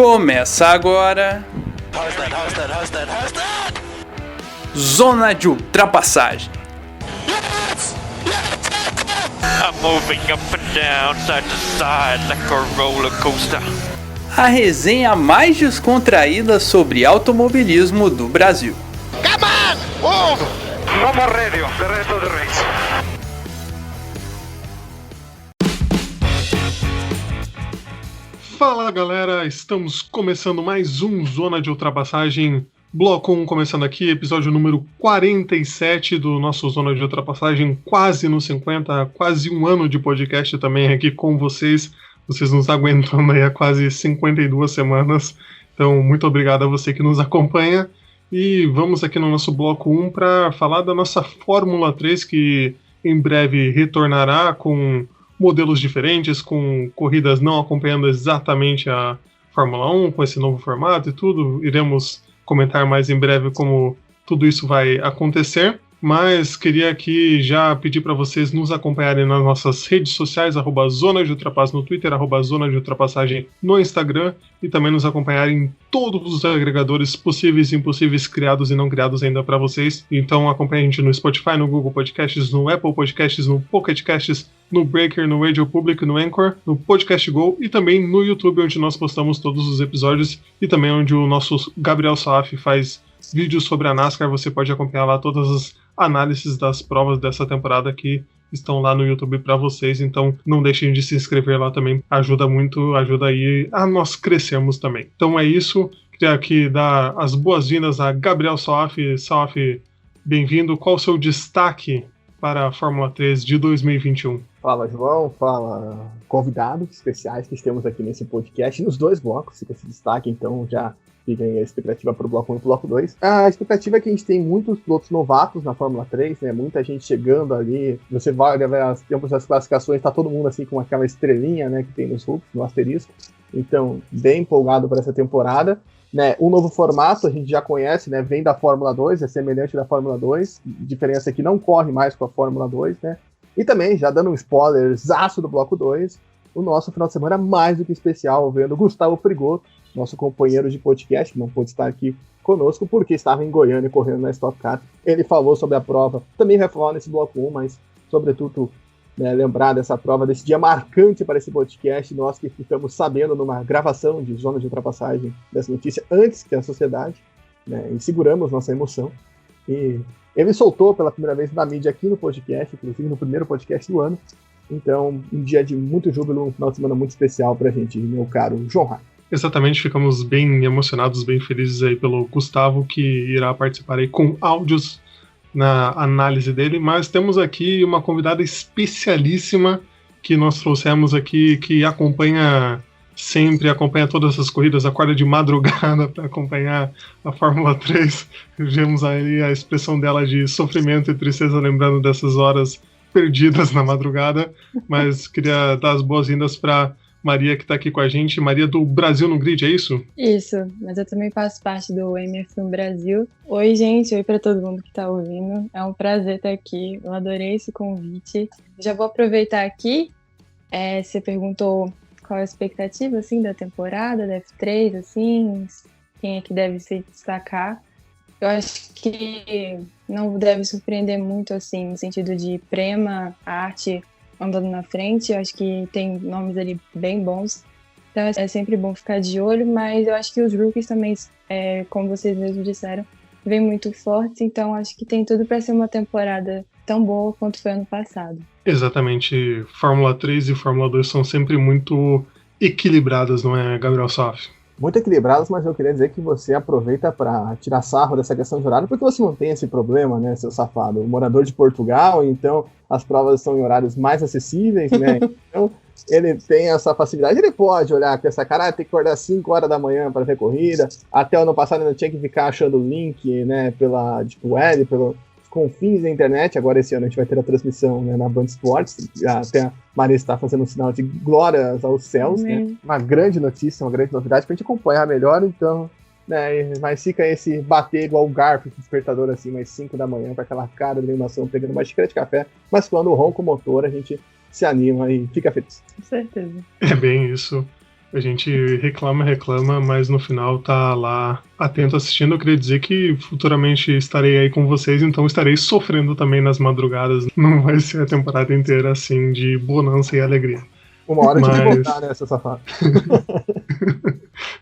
Começa agora Zona de Ultrapassagem. I'm moving up and down, side to side like a roller coaster. A resenha mais descontraída sobre automobilismo do Brasil. Come on, move! No more radio, the rest of the race. Fala galera, estamos começando mais um Zona de Ultrapassagem, Bloco 1 começando aqui, episódio número 47 do nosso Zona de Ultrapassagem, quase no 50, quase um ano de podcast também aqui com vocês nos aguentando aí há quase 52 semanas, então muito obrigado a você que nos acompanha, e vamos aqui no nosso Bloco 1 para falar da nossa Fórmula 3, que em breve retornará com modelos diferentes, com corridas não acompanhando exatamente a Fórmula 1, com esse novo formato e tudo. Iremos comentar mais em breve como tudo isso vai acontecer, mas queria aqui já pedir para vocês nos acompanharem nas nossas redes sociais, @Zona de Ultrapassagem no Twitter, @Zona de Ultrapassagem no Instagram, e também nos acompanharem em todos os agregadores possíveis e impossíveis, criados e não criados ainda para vocês. Então acompanhe a gente no Spotify, no Google Podcasts, no Apple Podcasts, no Pocket Casts, no Breaker, no Radio Public, no Anchor, no Podcast Go e também no YouTube, onde nós postamos todos os episódios, e também onde o nosso Gabriel Saaf faz vídeos sobre a NASCAR. Você pode acompanhar lá todas as análises das provas dessa temporada que estão lá no YouTube para vocês, então não deixem de se inscrever lá também, ajuda muito, ajuda aí a nós crescermos também. Então é isso, queria aqui dar as boas-vindas a Gabriel Saaf. Saaf, bem-vindo, qual o seu destaque para a Fórmula 3 de 2021? Fala, João, fala convidados especiais que temos aqui nesse podcast, nos dois blocos, fica esse destaque, então já fica aí a expectativa para o bloco 1 e para o bloco 2. A expectativa é que a gente tem muitos pilotos novatos na Fórmula 3, né? Muita gente chegando ali. Você vai ver as classificações, tá todo mundo assim com aquela estrelinha, né, que tem nos hooks, no asterisco. Então, bem empolgado para essa temporada. Né, um novo formato, a gente já conhece, né, vem da Fórmula 2, é semelhante da Fórmula 2, diferença é que não corre mais com a Fórmula 2, né, e também, já dando um spoiler zaço do bloco 2, o nosso final de semana mais do que especial, vendo Gustavo Frigoto, nosso companheiro de podcast, que não pôde estar aqui conosco, porque estava em Goiânia correndo na Stock Car. Ele falou sobre a prova, também vai falar nesse bloco 1, mas sobretudo, né, lembrar dessa prova, desse dia marcante para esse podcast, nós que ficamos sabendo numa gravação de Zona de Ultrapassagem dessa notícia antes que a sociedade, né, e seguramos nossa emoção. E ele soltou pela primeira vez na mídia aqui no podcast, inclusive no primeiro podcast do ano. Então, um dia de muito júbilo, um final de semana muito especial para a gente, meu caro João Rai. Exatamente, ficamos bem emocionados, bem felizes aí pelo Gustavo, que irá participar aí com áudios na análise dele, mas temos aqui uma convidada especialíssima que nós trouxemos aqui, que acompanha todas essas corridas, acorda de madrugada para acompanhar a Fórmula 3. Vemos aí a expressão dela de sofrimento e tristeza, lembrando dessas horas perdidas na madrugada, mas queria dar as boas-vindas para Maria, que está aqui com a gente. Maria, do Brasil no Grid, é isso? Isso, mas eu também faço parte do MF1 Brasil. Oi, gente, oi para todo mundo que está ouvindo. É um prazer estar aqui, eu adorei esse convite. Já vou aproveitar aqui, você perguntou qual é a expectativa, assim, da temporada, da F3, assim, quem é que deve se destacar. Eu acho que não deve surpreender muito, assim, no sentido de Prema, arte andando na frente. Eu acho que tem nomes ali bem bons, então é sempre bom ficar de olho, mas eu acho que os rookies também, como vocês mesmos disseram, vêm muito fortes, então acho que tem tudo para ser uma temporada tão boa quanto foi ano passado. Exatamente, Fórmula 3 e Fórmula 2 são sempre muito equilibradas, não é, Gabriel Saaf? Muito equilibradas, mas eu queria dizer que você aproveita para tirar sarro dessa questão de horário, porque você não tem esse problema, né, seu safado? Morador de Portugal, então as provas são em horários mais acessíveis, né? Então ele tem essa facilidade, ele pode olhar com essa cara, tem que acordar 5 horas da manhã para ver corrida. Até o ano passado ainda tinha que ficar achando o link, né, pela Deep Web, pelos confins da internet. Agora esse ano a gente vai ter a transmissão, né, na Band Esportes. Até a Maria está fazendo um sinal de glórias aos céus, né? Uma grande notícia, uma grande novidade para a gente acompanhar melhor, então, né, mas fica esse bater igual o garfo, despertador assim, mais 5 da manhã, com aquela cara de animação, pegando uma xícara de café, mas quando ronca o motor, a gente se anima e fica feliz. Com certeza. É bem isso. A gente reclama, mas no final tá lá atento assistindo. Eu queria dizer que futuramente estarei aí com vocês, então estarei sofrendo também nas madrugadas. Não vai ser a temporada inteira assim de bonança e alegria. Uma hora a gente vai voltar, né, seu safado?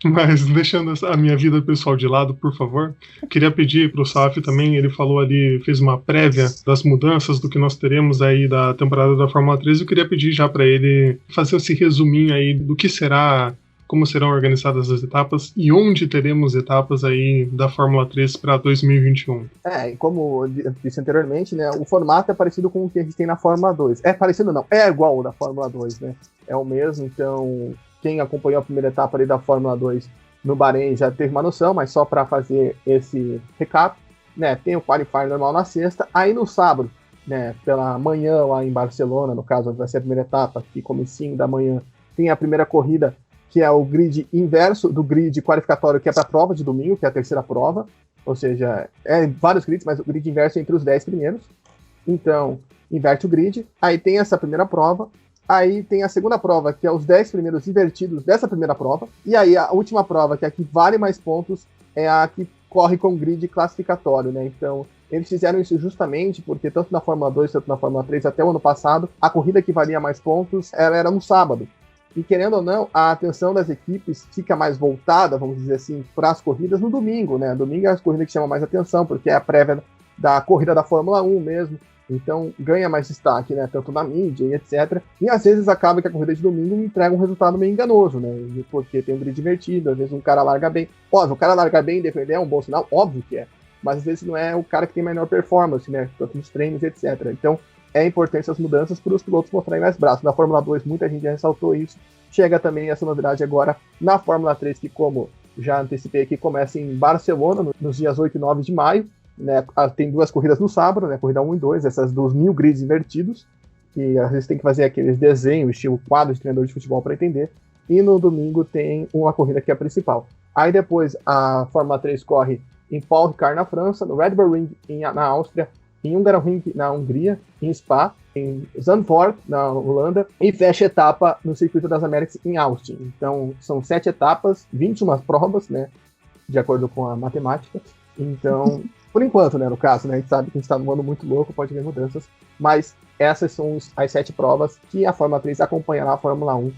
Mas deixando a minha vida pessoal de lado, por favor, queria pedir pro Saf também, ele falou ali, fez uma prévia das mudanças do que nós teremos aí da temporada da Fórmula 3, eu queria pedir já para ele fazer esse resuminho aí do que será, como serão organizadas as etapas e onde teremos etapas aí da Fórmula 3 para 2021. E como eu disse anteriormente, né, o formato é parecido com o que a gente tem na Fórmula 2. É parecido não, é igual ao da Fórmula 2, né? É o mesmo, então quem acompanhou a primeira etapa ali da Fórmula 2 no Bahrein já teve uma noção, mas só para fazer esse recap, né, tem o qualifier normal na sexta, aí no sábado, né, pela manhã lá em Barcelona, no caso vai ser a primeira etapa, aqui comecinho da manhã, tem a primeira corrida, que é o grid inverso do grid qualificatório que é para a prova de domingo, que é a terceira prova, ou seja, vários grids, mas o grid inverso é entre os 10 primeiros, então inverte o grid, aí tem essa primeira prova, aí tem a segunda prova, que é os 10 primeiros invertidos dessa primeira prova, e aí a última prova, que é a que vale mais pontos, é a que corre com grid classificatório, né, então eles fizeram isso justamente porque tanto na Fórmula 2, tanto na Fórmula 3, até o ano passado, a corrida que valia mais pontos era no sábado. E querendo ou não, a atenção das equipes fica mais voltada, vamos dizer assim, para as corridas no domingo, né? Domingo é as corridas que chamam mais atenção, porque é a prévia da corrida da Fórmula 1 mesmo. Então ganha mais destaque, né? Tanto na mídia e etc. E às vezes acaba que a corrida de domingo entrega um resultado meio enganoso, né? Porque tem um grid divertido, às vezes um cara larga bem. Óbvio, o cara largar bem e defender é um bom sinal, óbvio que é. Mas às vezes não é o cara que tem melhor performance, né? Tanto nos treinos, etc. Então é importante essas mudanças para os pilotos mostrarem mais braço. Na Fórmula 2, muita gente já ressaltou isso. Chega também essa novidade agora na Fórmula 3, que, como já antecipei aqui, começa em Barcelona, nos dias 8 e 9 de maio. Né? Tem duas corridas no sábado, né? Corrida 1 e 2, essas dos 1000 grids invertidos, que às vezes tem que fazer aqueles desenhos, estilo quadro de treinador de futebol para entender. E no domingo tem uma corrida que é a principal. Aí depois a Fórmula 3 corre em Paul Ricard na França, no Red Bull Ring na Áustria, em Hungaroring na Hungria, em Spa, em Zandvoort na Holanda, e fecha a etapa no Circuito das Américas em Austin. Então são 7 etapas, 21 provas, né, de acordo com a matemática. Então, por enquanto, né, no caso, né, a gente sabe que a gente está num ano muito louco, pode haver mudanças, mas essas são as 7 provas que a Fórmula 3 acompanhará a Fórmula 1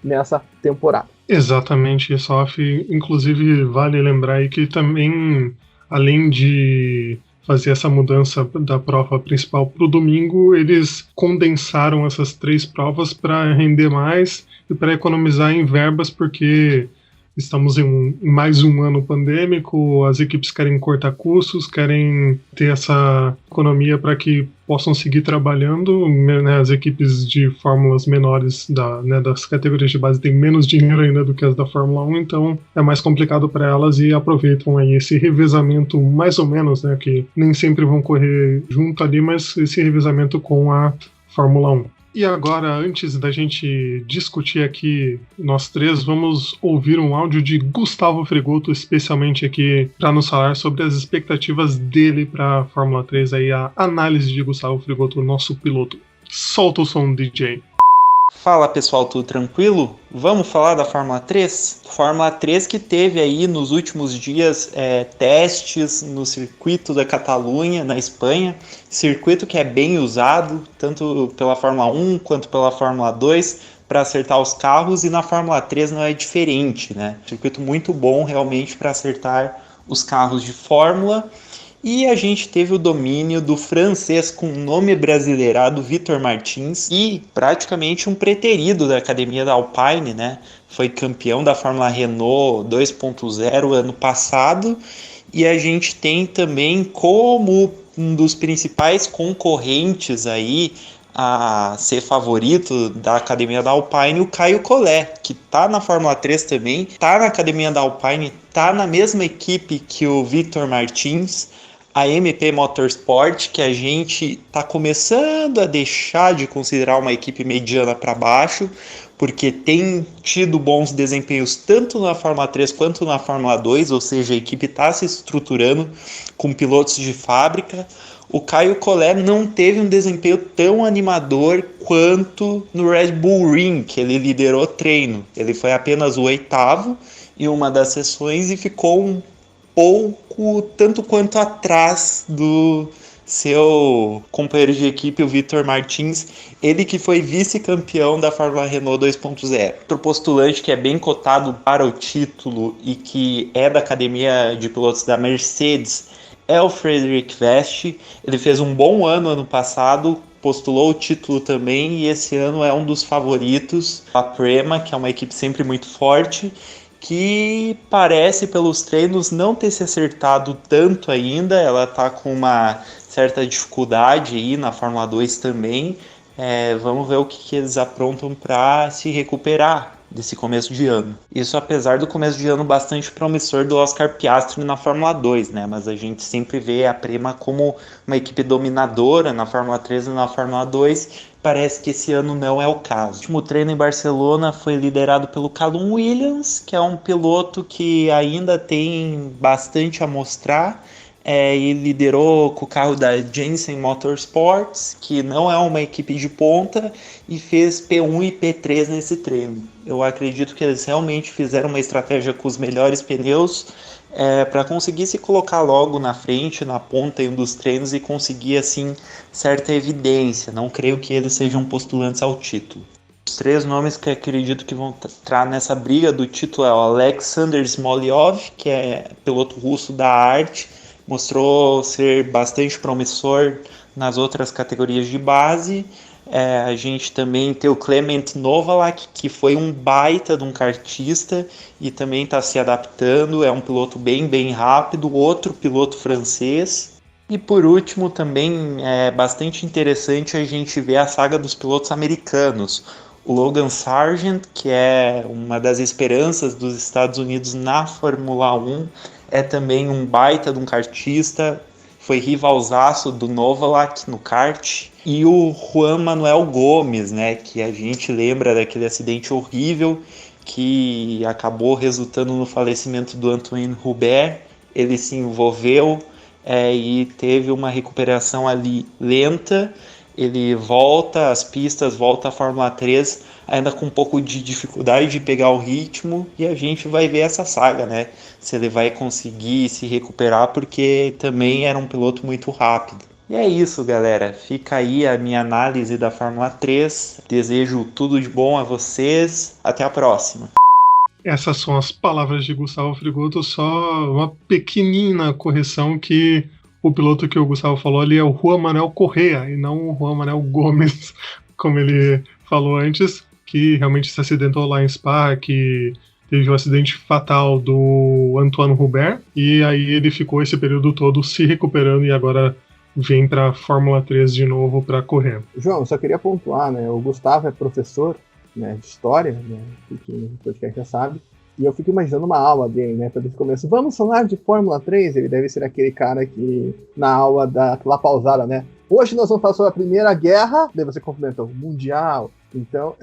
nessa temporada. Exatamente, Sof. Inclusive, vale lembrar aí que também, além de fazer essa mudança da prova principal para o domingo, eles condensaram essas 3 provas para render mais e para economizar em verbas, porque estamos em mais um ano pandêmico, as equipes querem cortar custos, querem ter essa economia para que possam seguir trabalhando, né, as equipes de fórmulas menores das categorias de base têm menos dinheiro ainda do que as da Fórmula 1, então é mais complicado para elas e aproveitam aí esse revezamento mais ou menos, né, que nem sempre vão correr junto ali, mas esse revezamento com a Fórmula 1. E agora, antes da gente discutir aqui, nós 3, vamos ouvir um áudio de Gustavo Fregoto, especialmente aqui para nos falar sobre as expectativas dele para a Fórmula 3, aí a análise de Gustavo Fregoto, nosso piloto. Solta o som, DJ. Fala pessoal, tudo tranquilo? Vamos falar da Fórmula 3? Fórmula 3 que teve aí nos últimos dias testes no circuito da Catalunha, na Espanha, circuito que é bem usado, tanto pela Fórmula 1 quanto pela Fórmula 2, para acertar os carros, e na Fórmula 3 não é diferente, né? Circuito muito bom realmente para acertar os carros de Fórmula. E a gente teve o domínio do francês com nome brasileirado Victor Martins e praticamente um preterido da academia da Alpine, né? Foi campeão da Fórmula Renault 2.0 ano passado, e a gente tem também como um dos principais concorrentes aí a ser favorito da academia da Alpine, o Caio Collet, que tá na Fórmula 3 também, tá na academia da Alpine, tá na mesma equipe que o Victor Martins, a MP Motorsport, que a gente está começando a deixar de considerar uma equipe mediana para baixo, porque tem tido bons desempenhos tanto na Fórmula 3 quanto na Fórmula 2, ou seja, a equipe está se estruturando com pilotos de fábrica. o Caio Collet não teve um desempenho tão animador quanto no Red Bull Ring, que ele liderou o treino. Ele foi apenas o 8º em uma das sessões e ficou um pouco, tanto quanto atrás do seu companheiro de equipe, o Victor Martins, ele que foi vice-campeão da Fórmula Renault 2.0. Outro postulante que é bem cotado para o título e que é da academia de pilotos da Mercedes é o Frederic Vest. Ele fez um bom ano passado, postulou o título também e esse ano é um dos favoritos. A Prema, que é uma equipe sempre muito forte, que parece pelos treinos não ter se acertado tanto ainda. Ela está com uma certa dificuldade aí na Fórmula 2 também. Vamos ver o que eles aprontam para se recuperar desse começo de ano. Isso apesar do começo de ano bastante promissor do Oscar Piastri na Fórmula 2, né? Mas a gente sempre vê a Prema como uma equipe dominadora na Fórmula 3 e na Fórmula 2. Parece que esse ano não é o caso. O último treino em Barcelona foi liderado pelo Callum Williams, que é um piloto que ainda tem bastante a mostrar. Ele liderou com o carro da Jensen Motorsports, que não é uma equipe de ponta, e fez P1 e P3 nesse treino. Eu acredito que eles realmente fizeram uma estratégia com os melhores pneus para conseguir se colocar logo na frente, na ponta em um dos treinos e conseguir assim certa evidência. Não creio que eles sejam postulantes ao título. Os 3 nomes que acredito que vão entrar nessa briga do título é o Alexander Smolyov, que é piloto russo da Arte, mostrou ser bastante promissor nas outras categorias de base. A gente também tem o Clement Novalak, que foi um baita de um kartista e também está se adaptando, é um piloto bem rápido, outro piloto francês. E por último também é bastante interessante a gente ver a saga dos pilotos americanos. O Logan Sargent, que é uma das esperanças dos Estados Unidos na Fórmula 1, é também um baita de um kartista, foi rivalzaço do Novalak no kart. E o Juan Manuel Gomes, né, que a gente lembra daquele acidente horrível que acabou resultando no falecimento do Antoine Hubert. Ele se envolveu e teve uma recuperação ali lenta. Ele volta às pistas, volta à Fórmula 3, ainda com um pouco de dificuldade de pegar o ritmo, e a gente vai ver essa saga, né? Se ele vai conseguir se recuperar, porque também era um piloto muito rápido. E é isso, galera. Fica aí a minha análise da Fórmula 3. Desejo tudo de bom a vocês. Até a próxima. Essas são as palavras de Gustavo Frigoto, só uma pequenina correção que o piloto que o Gustavo falou ali é o Juan Manuel Correa e não o Juan Manuel Gomes, como ele falou antes, que realmente se acidentou lá em Spa, que teve o acidente fatal do Antoine Hubert, e aí ele ficou esse período todo se recuperando e agora vem para a Fórmula 3 de novo para correr. João, só queria pontuar, né? O Gustavo é professor, né, de história, né? Que o podcast já sabe. E eu fico imaginando uma aula dele, né? Quando ele começa, vamos falar de Fórmula 3, ele deve ser aquele cara que, na aula daquela pausada, né? Hoje nós vamos falar sobre a Primeira Guerra, daí você complementa o Mundial. Então,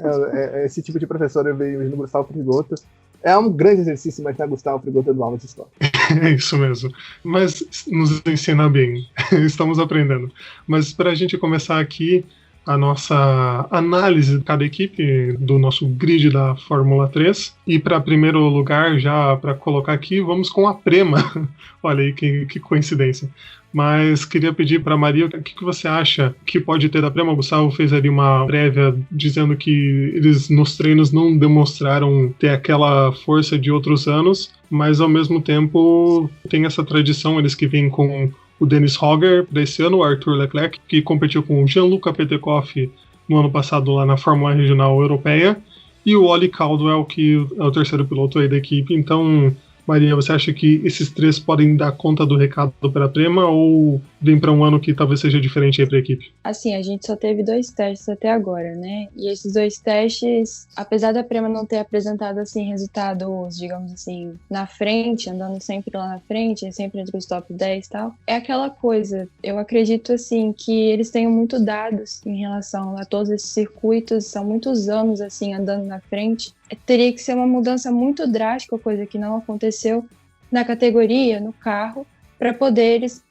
esse tipo de professor eu vejo no Gustavo Frigoto. É um grande exercício imaginar Gustavo Frigoto dando aula de história. É isso mesmo. Mas nos ensina bem. Estamos aprendendo. Mas para a gente começar aqui a nossa análise de cada equipe do nosso grid da Fórmula 3. E para primeiro lugar, já para colocar aqui, vamos com a Prema. Olha aí que coincidência. Mas queria pedir para Maria, o que você acha que pode ter da Prema? O Gustavo fez ali uma prévia dizendo que eles nos treinos não demonstraram ter aquela força de outros anos, mas ao mesmo tempo tem essa tradição, eles que vêm com o Dennis Hogger desse ano, o Arthur Leclerc, que competiu com o Gianluca Petekoff no ano passado lá na Fórmula Regional Europeia, e o Ollie Caldwell, que é o terceiro piloto aí da equipe. Então, Maria, você acha que esses 3 podem dar conta do recado para a Prema ou vem para um ano que talvez seja diferente aí para a equipe? Assim, a gente só teve 2 testes até agora, né? E esses 2 testes, apesar da Prema não ter apresentado assim resultados, digamos assim, na frente, andando sempre lá na frente, sempre entre os top 10 e tal, é aquela coisa, eu acredito assim que eles tenham muito dados em relação a todos esses circuitos, são muitos anos assim andando na frente. Teria que ser uma mudança muito drástica, coisa que não aconteceu na categoria, no carro, para poder eles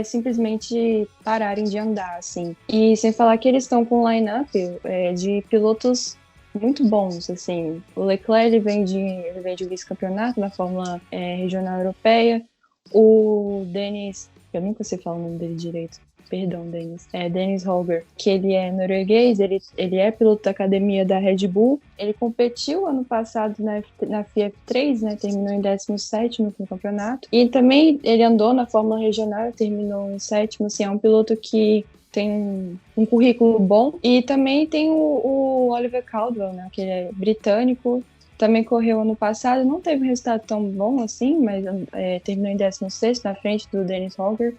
simplesmente pararem de andar, assim. E sem falar que eles estão com um line-up de pilotos muito bons, assim. O Leclerc, ele vem de vice-campeonato na Fórmula Regional Europeia. O Dennis, eu nunca sei falar o nome dele direito, perdão, Dennis. Dennis Holger, que ele é norueguês, ele é piloto da academia da Red Bull. Ele competiu ano passado na FIA 3, né? Terminou em 17º no campeonato. E também ele andou na Fórmula Regional, terminou em 7º. Assim, é um piloto que tem um currículo bom. E também tem o Oliver Caldwell, né? Que ele é britânico. Também correu ano passado, não teve um resultado tão bom assim, mas terminou em 16º, na frente do Dennis Holger.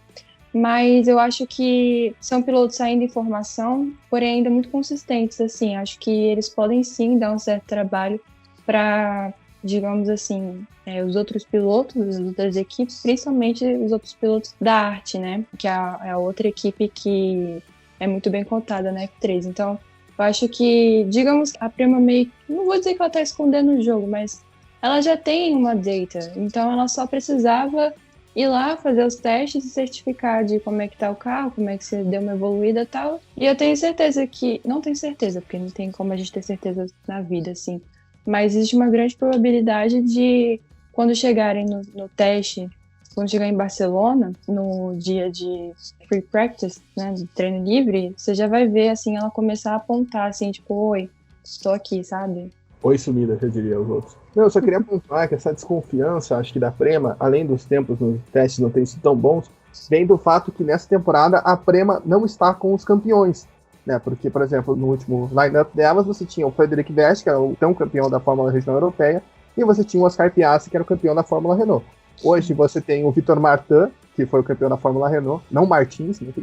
Mas eu acho que são pilotos ainda em formação, porém ainda muito consistentes, assim. Acho que eles podem sim dar um certo trabalho para, digamos assim, os outros pilotos, as outras equipes, principalmente os outros pilotos da Arte, né? Que é a outra equipe que é muito bem cotada na F3. Então, eu acho que, digamos, a Prema meio... Não vou dizer que ela está escondendo o jogo, mas ela já tem uma data. Então, ela só precisava ir lá, fazer os testes e certificar de como é que tá o carro, como é que você deu uma evoluída e tal. E eu tenho certeza que... Não tenho certeza, porque não tem como a gente ter certeza na vida, assim. Mas existe uma grande probabilidade de, quando chegarem no teste, quando chegar em Barcelona, no dia de free practice, né, de treino livre, você já vai ver, assim, ela começar a apontar, assim, tipo, oi, estou aqui, sabe? Oi, sumida, eu diria aos outros. Não, eu só queria pontuar que essa desconfiança, acho que da Prema, além dos tempos nos testes não terem sido tão bons, vem do fato que nessa temporada a Prema não está com os campeões, né? Porque, por exemplo, no último line-up delas, você tinha o Frederic Vest, que era o tão campeão da Fórmula Regional Europeia, e você tinha o Oscar Piastri, que era o campeão da Fórmula Renault. Hoje você tem o Vitor Martin, que foi o campeão da Fórmula Renault, não Martins, né?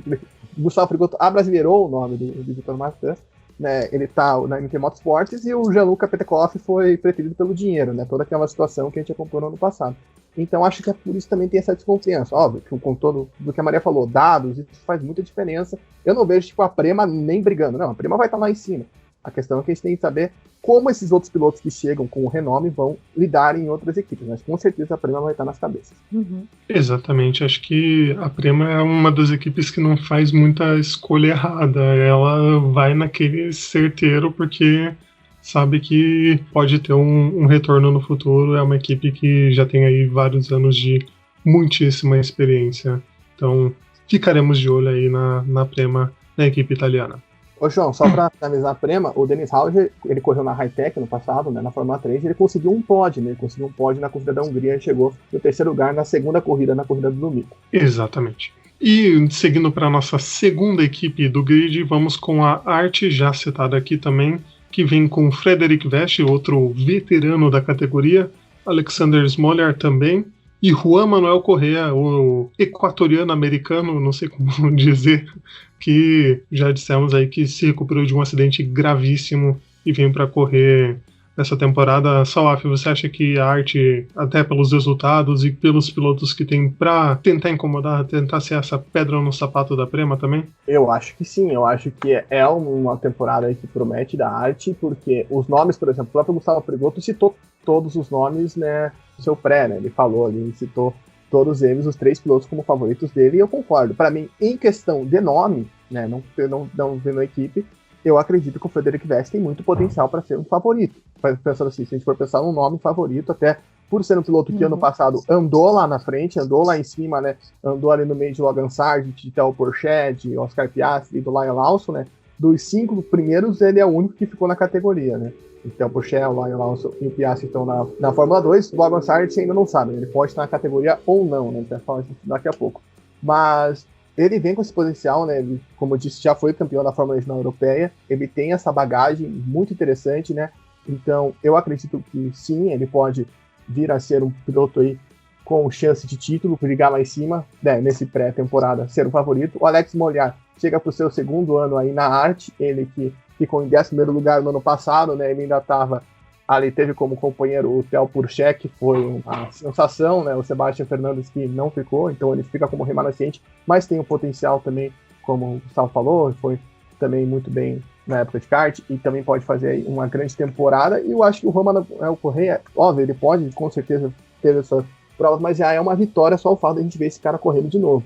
Gustavo Frigoto abrasileirou o nome do Vitor Martin, né? Ele tá na MT Motorsports, e o Gianluca Petekoff foi preterido pelo dinheiro, né? Toda aquela situação que a gente acompanhou no ano passado. Então acho que é por isso também tem essa desconfiança. Óbvio, que com todo do que a Maria falou, dados, isso faz muita diferença. Eu não vejo tipo a Prema nem brigando, não, a Prema vai estar lá em cima. A questão é que a gente tem que saber como esses outros pilotos que chegam com o renome vão lidar em outras equipes, mas com certeza a Prema vai estar nas cabeças. Uhum. Exatamente, acho que a Prema é uma das equipes que não faz muita escolha errada, ela vai naquele certeiro porque sabe que pode ter um retorno no futuro, é uma equipe que já tem aí vários anos de muitíssima experiência, então ficaremos de olho aí na Prema, na equipe italiana. Ô João, só pra finalizar a Prema, o Dennis Hauger, ele correu na High-Tech no passado, né, na Fórmula 3, ele conseguiu um pódio, né, ele conseguiu um pódio na corrida da Hungria e chegou no terceiro lugar na segunda corrida, na corrida do domingo. Exatamente. E seguindo para a nossa segunda equipe do grid, vamos com a Arte, já citada aqui também, que vem com Frederic Vest, outro veterano da categoria, Alexander Smolyar também, e Juan Manuel Correa, o equatoriano-americano, não sei como dizer, que já dissemos aí que se recuperou de um acidente gravíssimo e vem para correr essa temporada. Salaf, você acha que a Arte, até pelos resultados e pelos pilotos que tem para tentar incomodar, tentar ser essa pedra no sapato da Prema também? Eu acho que sim, eu acho que é uma temporada aí que promete da Arte, porque os nomes, por exemplo, o próprio Gustavo Frigoto citou todos os nomes, né, no seu pré, né, ele falou ali, ele citou todos eles, os 3 pilotos como favoritos dele, e eu concordo. Para mim, em questão de nome, né, não vendo a equipe, eu acredito que o Frederic Vest tem muito potencial para ser um favorito. Pensando assim, se a gente for pensar num nome favorito, até por ser um piloto que ano passado andou lá na frente, andou lá em cima, né, andou ali no meio de Logan Sargent, de Theo Pourchaire, de Oscar Piastri e do Lyle Lawson, né, dos 5 primeiros, ele é o único que ficou na categoria, né. Então, o Pourchaire, o Lyle Lawson e o Piastri estão na Fórmula 2, o Logan Sargent ainda não sabe, ele pode estar na categoria ou não, né, a gente vai falar disso daqui a pouco. Mas ele vem com esse potencial, né? Ele, como eu disse, já foi campeão da Fórmula Regional Europeia. Ele tem essa bagagem muito interessante, né? Então, eu acredito que sim, ele pode vir a ser um piloto aí com chance de título, brigar lá em cima, né? Nesse pré-temporada, ser o favorito. O Alex Molyar chega para o seu segundo ano aí na Arte, ele que ficou em 11º lugar no ano passado, né? Ele ainda estava ali, teve como companheiro o Theo Pourchaire, que foi uma sensação, né? O Sebastian Fernandes, que não ficou, então ele fica como remanescente, mas tem o potencial também, como o Gustavo falou, foi também muito bem na época de kart, e também pode fazer aí uma grande temporada, e eu acho que o Juan Correa, óbvio, ele pode, com certeza, ter essas provas, mas já é uma vitória só o fato de a gente ver esse cara correndo de novo.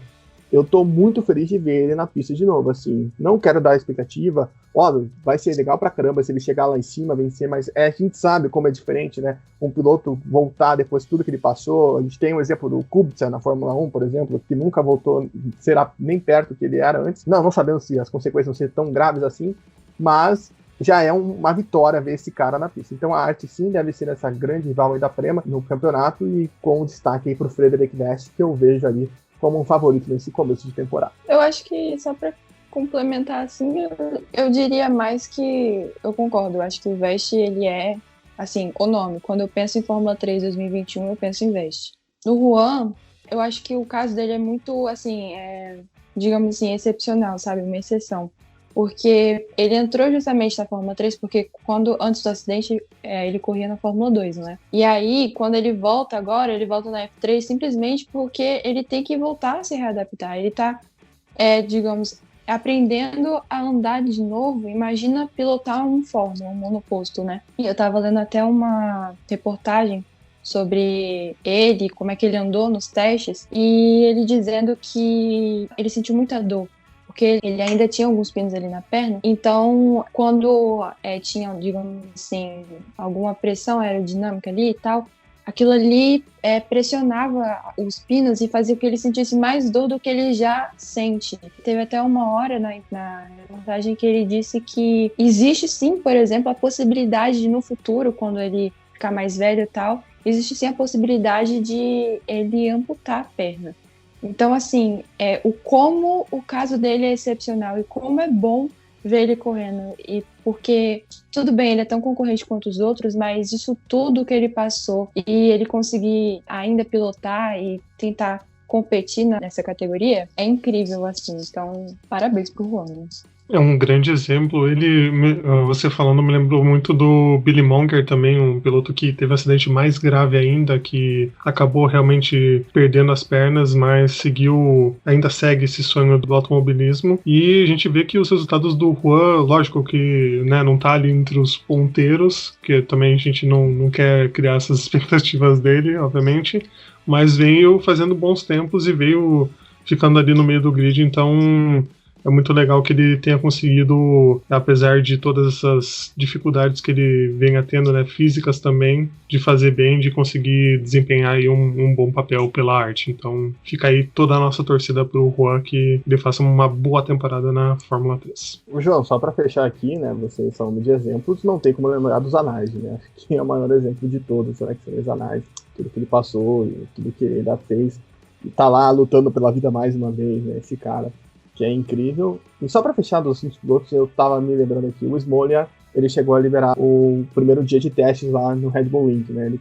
eu tô muito feliz de ver ele na pista de novo, assim. Não quero dar expectativa, óbvio, vai ser legal pra caramba se ele chegar lá em cima, vencer, mas a gente sabe como é diferente, né? Um piloto voltar depois de tudo que ele passou. A gente tem o exemplo do Kubica na Fórmula 1, por exemplo, que nunca voltou, será nem perto do que ele era antes. Não sabemos se as consequências vão ser tão graves assim, mas já é uma vitória ver esse cara na pista. Então a Arte sim deve ser essa grande rival aí da Prema no campeonato, e com destaque aí pro Frederic Vest, que eu vejo ali como um favorito nesse começo de temporada. Eu acho que, só pra complementar assim, eu diria mais que eu concordo. Eu acho que o Vest, ele é, assim, o nome. Quando eu penso em Fórmula 3 2021, eu penso em Vest. No Juan, eu acho que o caso dele é muito, assim, digamos assim, excepcional, sabe? Uma exceção. Porque ele entrou justamente na Fórmula 3 porque antes do acidente, ele corria na Fórmula 2, né? E aí, quando ele volta agora, ele volta na F3 simplesmente porque ele tem que voltar a se readaptar. Ele tá, digamos, aprendendo a andar de novo. Imagina pilotar um Fórmula, um monoposto, né? E eu tava lendo até uma reportagem sobre ele, como é que ele andou nos testes, e ele dizendo que ele sentiu muita dor, porque ele ainda tinha alguns pinos ali na perna. Então, quando tinha, digamos assim, alguma pressão aerodinâmica ali e tal, aquilo ali pressionava os pinos e fazia com que ele sentisse mais dor do que ele já sente. Teve até uma hora na reportagem que ele disse que existe sim, por exemplo, a possibilidade de no futuro, quando ele ficar mais velho e tal, existe sim a possibilidade de ele amputar a perna. Então, assim, como o caso dele é excepcional e como é bom ver ele correndo. E porque, tudo bem, ele é tão concorrente quanto os outros, mas isso tudo que ele passou e ele conseguir ainda pilotar e tentar competir nessa categoria é incrível, assim. Então, parabéns pro Juan. É um grande exemplo. Você falando, me lembrou muito do Billy Monger também, um piloto que teve um acidente mais grave ainda, que acabou realmente perdendo as pernas, mas ainda segue esse sonho do automobilismo. E a gente vê que os resultados do Juan, lógico que, né, não tá ali entre os ponteiros, que também a gente não quer criar essas expectativas dele, obviamente, mas veio fazendo bons tempos e veio ficando ali no meio do grid. Então é muito legal que ele tenha conseguido, apesar de todas essas dificuldades que ele venha tendo, né, físicas também, de fazer bem, de conseguir desempenhar aí um bom papel pela arte. Então fica aí toda a nossa torcida pro Juan, que ele faça uma boa temporada na Fórmula 3. O João, só para fechar aqui, né, vocês falando de exemplos, não tem como lembrar do Zanardi, né? Acho que é o maior exemplo de todos, né, que foi o Zanardi, tudo que ele passou, tudo que ele ainda fez, e tá lá lutando pela vida mais uma vez, né, esse cara, que é incrível. E só para fechar dos assuntos pilotos, eu tava me lembrando aqui, o Smolia, ele chegou a liberar o primeiro dia de testes lá no Red Bull Ring, né? Ele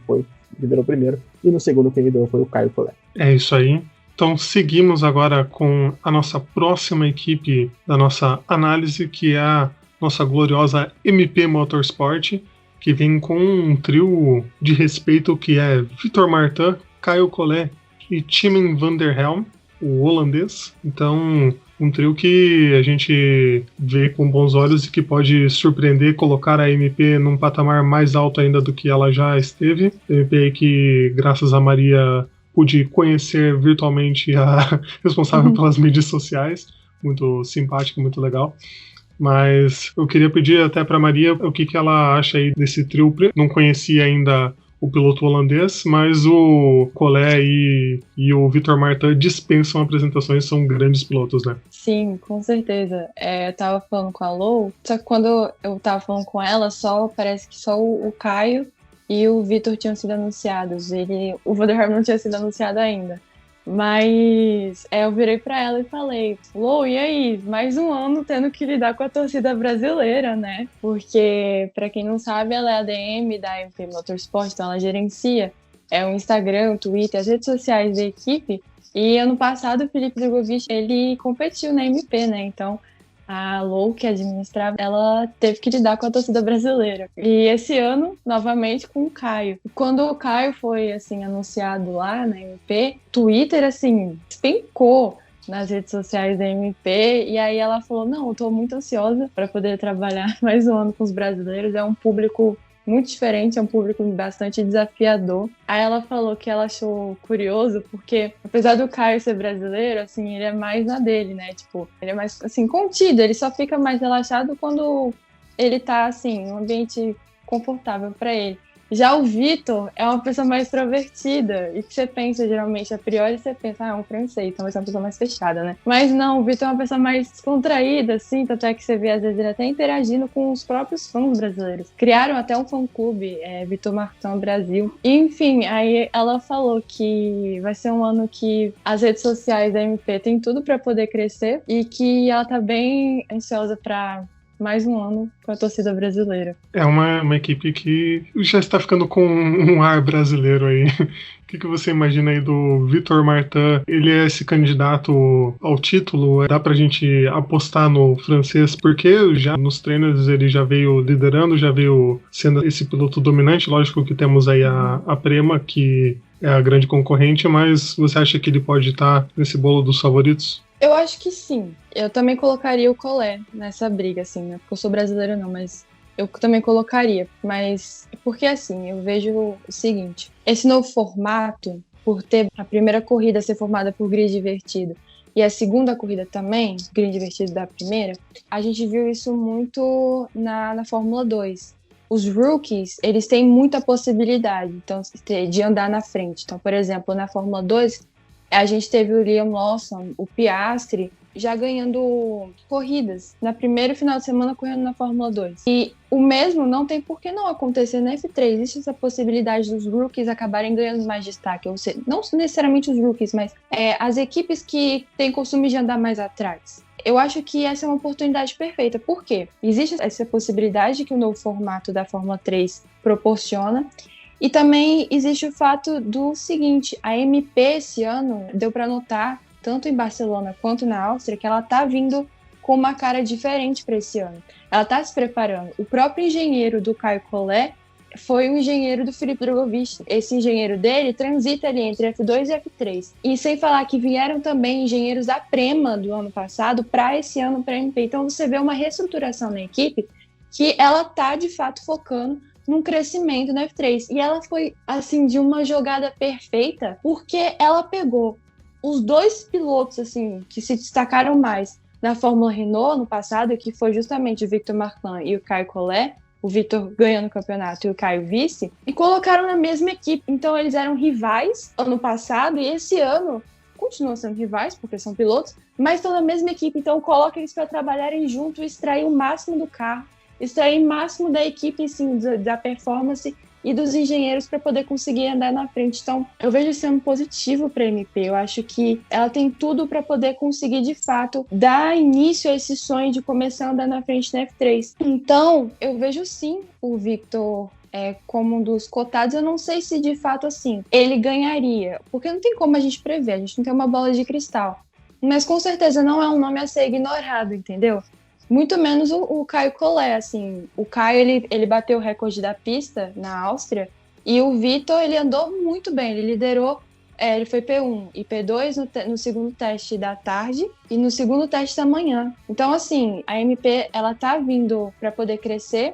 liberou primeiro, e no segundo quem deu foi o Caio Collet. É isso aí. Então seguimos agora com a nossa próxima equipe da nossa análise, que é a nossa gloriosa MP Motorsport, que vem com um trio de respeito que é Victor Martin, Caio Collet e Timen van der Helm, o holandês. Então, um trio que a gente vê com bons olhos e que pode surpreender, colocar a MP num patamar mais alto ainda do que ela já esteve. MP aí que, graças a Maria, pude conhecer virtualmente a responsável pelas mídias sociais. Muito simpática, muito legal. Mas eu queria pedir até para Maria o que ela acha aí desse trio. Não conhecia ainda o piloto holandês, mas o Collet e o Victor Martin dispensam apresentações, são grandes pilotos, né? Sim, com certeza. Eu tava falando com a Lou, só que quando eu tava falando com ela, parece que só o Caio e o Victor tinham sido anunciados. O Van der Helm não tinha sido anunciado ainda. Mas eu virei pra ela e falei: Lou, e aí? Mais um ano tendo que lidar com a torcida brasileira, né? Porque, pra quem não sabe, ela é a DM da MP Motorsport, então ela gerencia o Instagram, o Twitter, as redes sociais da equipe. E ano passado o Felipe Drogovic, ele competiu na MP, né? Então a Lou, que administrava, ela teve que lidar com a torcida brasileira. E esse ano, novamente, com o Caio. Quando o Caio foi, assim, anunciado lá na MP, Twitter, assim, despencou nas redes sociais da MP, e aí ela falou: não, eu tô muito ansiosa para poder trabalhar mais um ano com os brasileiros, é um público muito diferente, é um público bastante desafiador. Aí ela falou que ela achou curioso, porque apesar do Caio ser brasileiro, assim, ele é mais na dele, né? Tipo, ele é mais, assim, contido, ele só fica mais relaxado quando ele tá, assim, num ambiente confortável para ele. Já o Vitor é uma pessoa mais extrovertida, e que você pensa, geralmente, a priori, você pensa, é um francês, então vai ser uma pessoa mais fechada, né? Mas não, o Vitor é uma pessoa mais descontraída, assim, tanto é que você vê, às vezes, ele até interagindo com os próprios fãs brasileiros. Criaram até um fã-clube, Vitor Martin Brasil. Enfim, aí ela falou que vai ser um ano que as redes sociais da MP têm tudo para poder crescer, e que ela tá bem ansiosa para mais um ano com a torcida brasileira. É uma equipe que já está ficando com um ar brasileiro aí. O que você imagina aí do Vitor Martin? Ele é esse candidato ao título? Dá pra gente apostar no francês? Porque já nos treinos ele já veio liderando, já veio sendo esse piloto dominante. Lógico que temos aí a Prema, que é a grande concorrente, mas você acha que ele pode estar nesse bolo dos favoritos? Eu acho que sim. Eu também colocaria o Collet nessa briga, assim, né? Porque eu sou brasileira não, mas eu também colocaria. Mas, porque assim, eu vejo o seguinte, esse novo formato, por ter a primeira corrida ser formada por grid divertido e a segunda corrida também, grid divertido da primeira, a gente viu isso muito na Fórmula 2. Os rookies, eles têm muita possibilidade então, de andar na frente. Então, por exemplo, na Fórmula 2, a gente teve o Liam Lawson, o Piastri, já ganhando corridas. Na primeiro final de semana, correndo na Fórmula 2. E o mesmo não tem por que não acontecer na F3. Existe essa possibilidade dos rookies acabarem ganhando mais destaque. Ou seja, não necessariamente os rookies, mas as equipes que têm costume de andar mais atrás. Eu acho que essa é uma oportunidade perfeita. Por quê? Existe essa possibilidade que o novo formato da Fórmula 3 proporciona. E também existe o fato do seguinte, a MP esse ano deu para notar, tanto em Barcelona quanto na Áustria, que ela está vindo com uma cara diferente para esse ano. Ela está se preparando. O próprio engenheiro do Caio Collet foi o engenheiro do Filipe Drogovic. Esse engenheiro dele transita ali entre F2 e F3. E sem falar que vieram também engenheiros da Prema do ano passado para esse ano para a MP. Então você vê uma reestruturação na equipe que ela está de fato focando num crescimento na F3. E ela foi, assim, de uma jogada perfeita, porque ela pegou os dois pilotos, assim, que se destacaram mais na Fórmula Renault no passado, que foi justamente o Victor Martin e o Caio Collet, o Victor ganhando o campeonato e o Caio vice, e colocaram na mesma equipe. Então eles eram rivais ano passado, e esse ano continuam sendo rivais, porque são pilotos, mas estão na mesma equipe. Então coloca eles para trabalharem junto e extrair o máximo do carro, extrair o máximo da equipe, assim, da performance e dos engenheiros para poder conseguir andar na frente. Então, eu vejo isso sendo positivo para a MP. Eu acho que ela tem tudo para poder conseguir, de fato, dar início a esse sonho de começar a andar na frente na F3. Então, eu vejo sim o Victor como um dos cotados. Eu não sei se, de fato, assim, ele ganharia, porque não tem como a gente prever, a gente não tem uma bola de cristal. Mas, com certeza, não é um nome a ser ignorado, entendeu? Muito menos o Caio Collet, assim. O Caio, ele bateu o recorde da pista na Áustria, e o Vitor, ele andou muito bem, ele liderou, ele foi P1 e P2 no segundo teste da tarde e no segundo teste da manhã. Então, assim, a MP, ela tá vindo para poder crescer,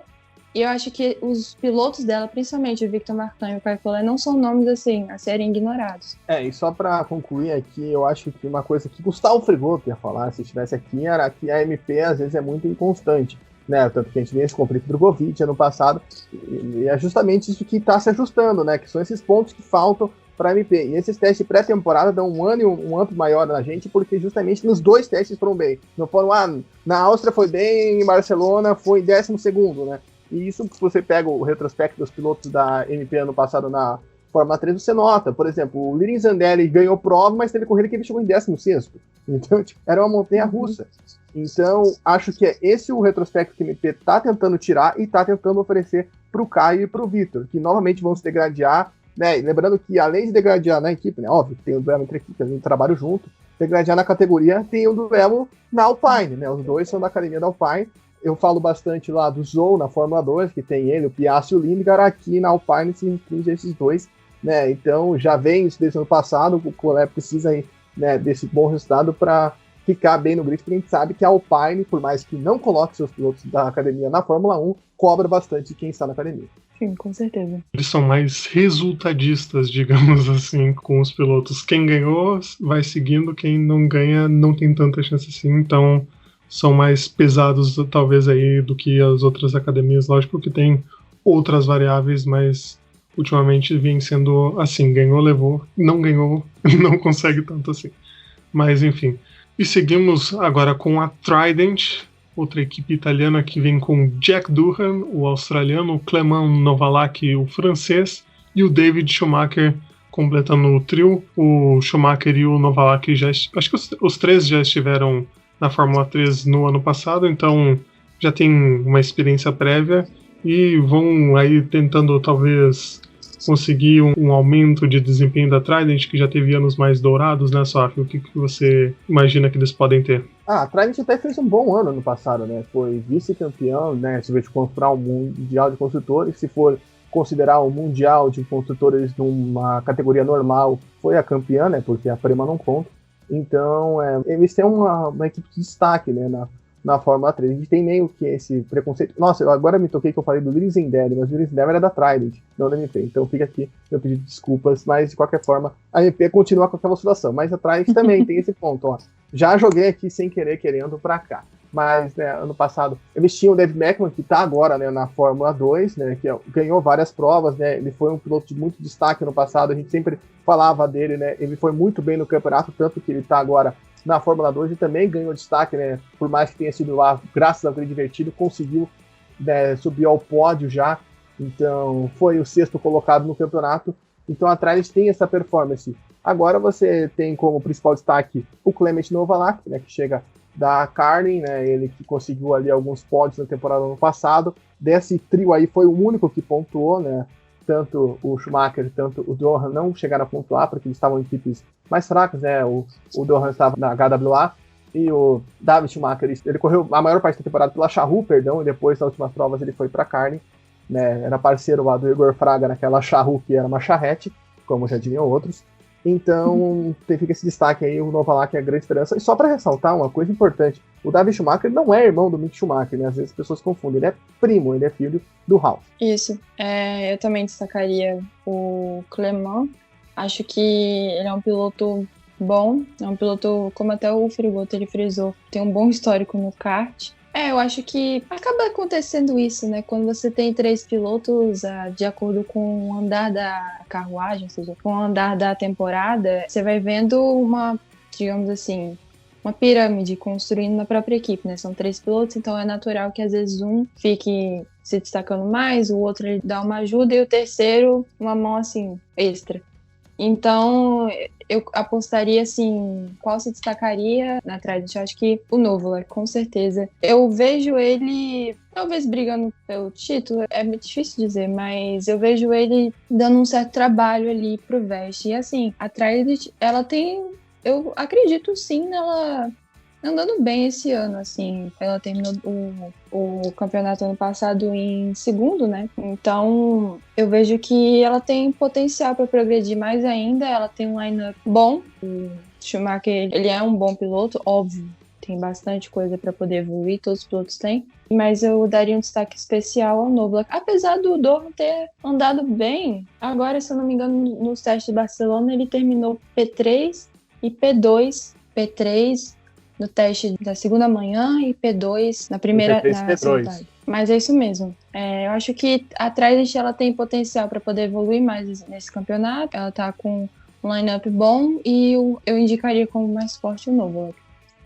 e eu acho que os pilotos dela, principalmente o Victor Martin e o Caio Collet, não são nomes, assim, a serem ignorados. E só para concluir aqui, eu acho que uma coisa que Gustavo Fregoso ia falar, se estivesse aqui, era que a MP às vezes é muito inconstante, né? Tanto que a gente vê esse conflito do Drogovic ano passado, e é justamente isso que está se ajustando, né? Que são esses pontos que faltam para a MP. E esses testes pré-temporada dão um ano e um up maior na gente, porque justamente nos dois testes foram bem. Não foram, na Áustria foi bem, em Barcelona foi em 12º, né? E isso, se você pega o retrospecto dos pilotos da MP ano passado na Fórmula 3, você nota. Por exemplo, o Lirin Zandelli ganhou prova, mas teve corrida que ele chegou em 16º. Então, era uma montanha-russa. Então, acho que é esse o retrospecto que a MP está tentando tirar e está tentando oferecer para o Caio e para o Vitor, que novamente vão se degradear, né? E lembrando que, além de degradear na equipe, né? Óbvio, tem um duelo entre equipes, a gente trabalha junto, degradear na categoria, tem um duelo na Alpine, né? Os dois são da academia da Alpine. Eu falo bastante lá do Zou na Fórmula 2, que tem ele, o Piastri e o Lindgar. Aqui na Alpine se infringe esses dois, né? Então já vem isso desde o ano passado, o Collet precisa aí, né, desse bom resultado para ficar bem no grid, porque a gente sabe que a Alpine, por mais que não coloque seus pilotos da academia na Fórmula 1, cobra bastante de quem está na academia. Sim, com certeza. Eles são mais resultadistas, digamos assim, com os pilotos. Quem ganhou vai seguindo, quem não ganha não tem tanta chance assim, então são mais pesados talvez aí do que as outras academias. Lógico que tem outras variáveis, mas ultimamente vem sendo assim, ganhou, levou, não ganhou, não consegue tanto assim. Mas enfim. E seguimos agora com a Trident, outra equipe italiana que vem com Jack Durham, o australiano, o Clément Novalak, o francês, e o David Schumacher completando o trio. O Schumacher e o Novalak acho que os três já estiveram na Fórmula 3 no ano passado, então já tem uma experiência prévia e vão aí tentando talvez conseguir um aumento de desempenho da Trident, que já teve anos mais dourados, né, Sofia? O que você imagina que eles podem ter? A Trident até fez um bom ano no passado, né? Foi vice-campeão, né? Se for comprar o Mundial de Construtores, se for considerar o Mundial de Construtores numa categoria normal, foi a campeã, né? Porque a Prema não conta. Então, eles têm uma equipe de destaque, né? Na Fórmula 3. A gente tem meio que esse preconceito. Nossa, eu agora me toquei que eu falei do Lisenberg, mas o Lisenberg era da Trident, não da MP. Então fica aqui meu pedido de desculpas, mas de qualquer forma, a MP continua com aquela oscilação. Mas a Trident também tem esse ponto, ó. Já joguei aqui sem querer, querendo pra cá. Mas, né, ano passado, eles tinham o Dave Meckman, que tá agora, né, na Fórmula 2, né, que ganhou várias provas, né, ele foi um piloto de muito destaque no passado, a gente sempre falava dele, né, ele foi muito bem no campeonato, tanto que ele tá agora na Fórmula 2 e também ganhou destaque, né, por mais que tenha sido lá, graças ao grid divertido, conseguiu, né, subir ao pódio já, então foi o 6º colocado no campeonato, então a Trident tem essa performance. Agora você tem como principal destaque o Clément Novalak, né, que chega da Carlin, né, ele que conseguiu ali alguns pódios na temporada do ano passado. Desse trio aí foi o único que pontuou, né, tanto o Schumacher, tanto o Durham não chegaram a pontuar, porque eles estavam em equipes mais fracas, né, o Durham estava na HWA, e o David Schumacher, ele correu a maior parte da temporada pela Charrua, perdão, e depois nas últimas provas ele foi para Carlin, né, era parceiro lá do Igor Fraga naquela Charrua que era uma charrete, como já diriam outros. Então, fica esse destaque aí, o Novalak é a grande esperança. E só para ressaltar uma coisa importante, o David Schumacher não é irmão do Mick Schumacher, né? Às vezes as pessoas confundem, ele é primo, ele é filho do Ralf. Isso, eu também destacaria o Clément. Acho que ele é um piloto bom, é um piloto, como até o Frigoto ele frisou, tem um bom histórico no kart. Eu acho que acaba acontecendo isso, né? Quando você tem 3 pilotos, de acordo com o andar da carruagem, ou seja, com o andar da temporada, você vai vendo uma, digamos assim, uma pirâmide construindo na própria equipe, né? São 3 pilotos, então é natural que às vezes um fique se destacando mais, o outro ele dá uma ajuda e o terceiro uma mão assim, extra. Então, eu apostaria, assim, qual se destacaria na Trident? Eu acho que o Novalak, com certeza. Eu vejo ele, talvez brigando pelo título, é muito difícil dizer, mas eu vejo ele dando um certo trabalho ali pro Vest. E, assim, a Trident, ela tem, eu acredito sim nela andando bem esse ano, assim. Ela terminou o campeonato ano passado em 2º, né? Então, eu vejo que ela tem potencial para progredir mais ainda. Ela tem um line-up bom. O Schumacher, ele é um bom piloto, óbvio. Tem bastante coisa para poder evoluir, todos os pilotos têm. Mas eu daria um destaque especial ao Novalak. Apesar do Durham ter andado bem, agora, se eu não me engano, nos testes de Barcelona, ele terminou P3 e P2. P3 no teste da segunda manhã e P2 na primeira tarde. Mas é isso mesmo. Eu acho que a Trident ela tem potencial para poder evoluir mais nesse campeonato. Ela tá com um line-up bom e eu indicaria como mais forte o Novalak.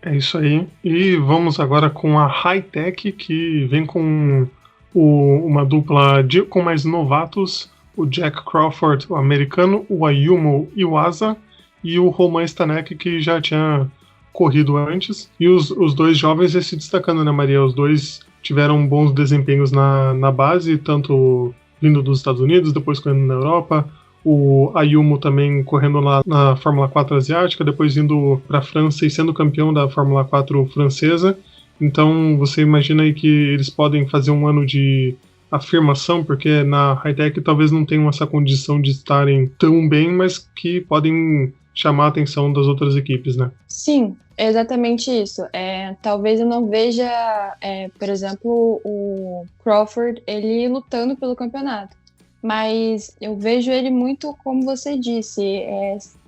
É isso aí. E vamos agora com a High-Tech, que vem com uma dupla com mais novatos, o Jack Crawford, o americano, o Ayumu Iwasa e o Roman Stanek, que já tinha corrido antes, e os dois jovens se destacando, né, Maria? Os dois tiveram bons desempenhos na base, tanto vindo dos Estados Unidos, depois correndo na Europa, o Ayumu também correndo lá na Fórmula 4 asiática, depois indo para a França e sendo campeão da Fórmula 4 francesa. Então você imagina aí que eles podem fazer um ano de afirmação, porque na High-Tech talvez não tenham essa condição de estarem tão bem, mas que podem chamar a atenção das outras equipes, né? Sim, é exatamente isso. Talvez eu não veja, por exemplo, o Crawford, ele lutando pelo campeonato. mas eu vejo ele muito, como você disse,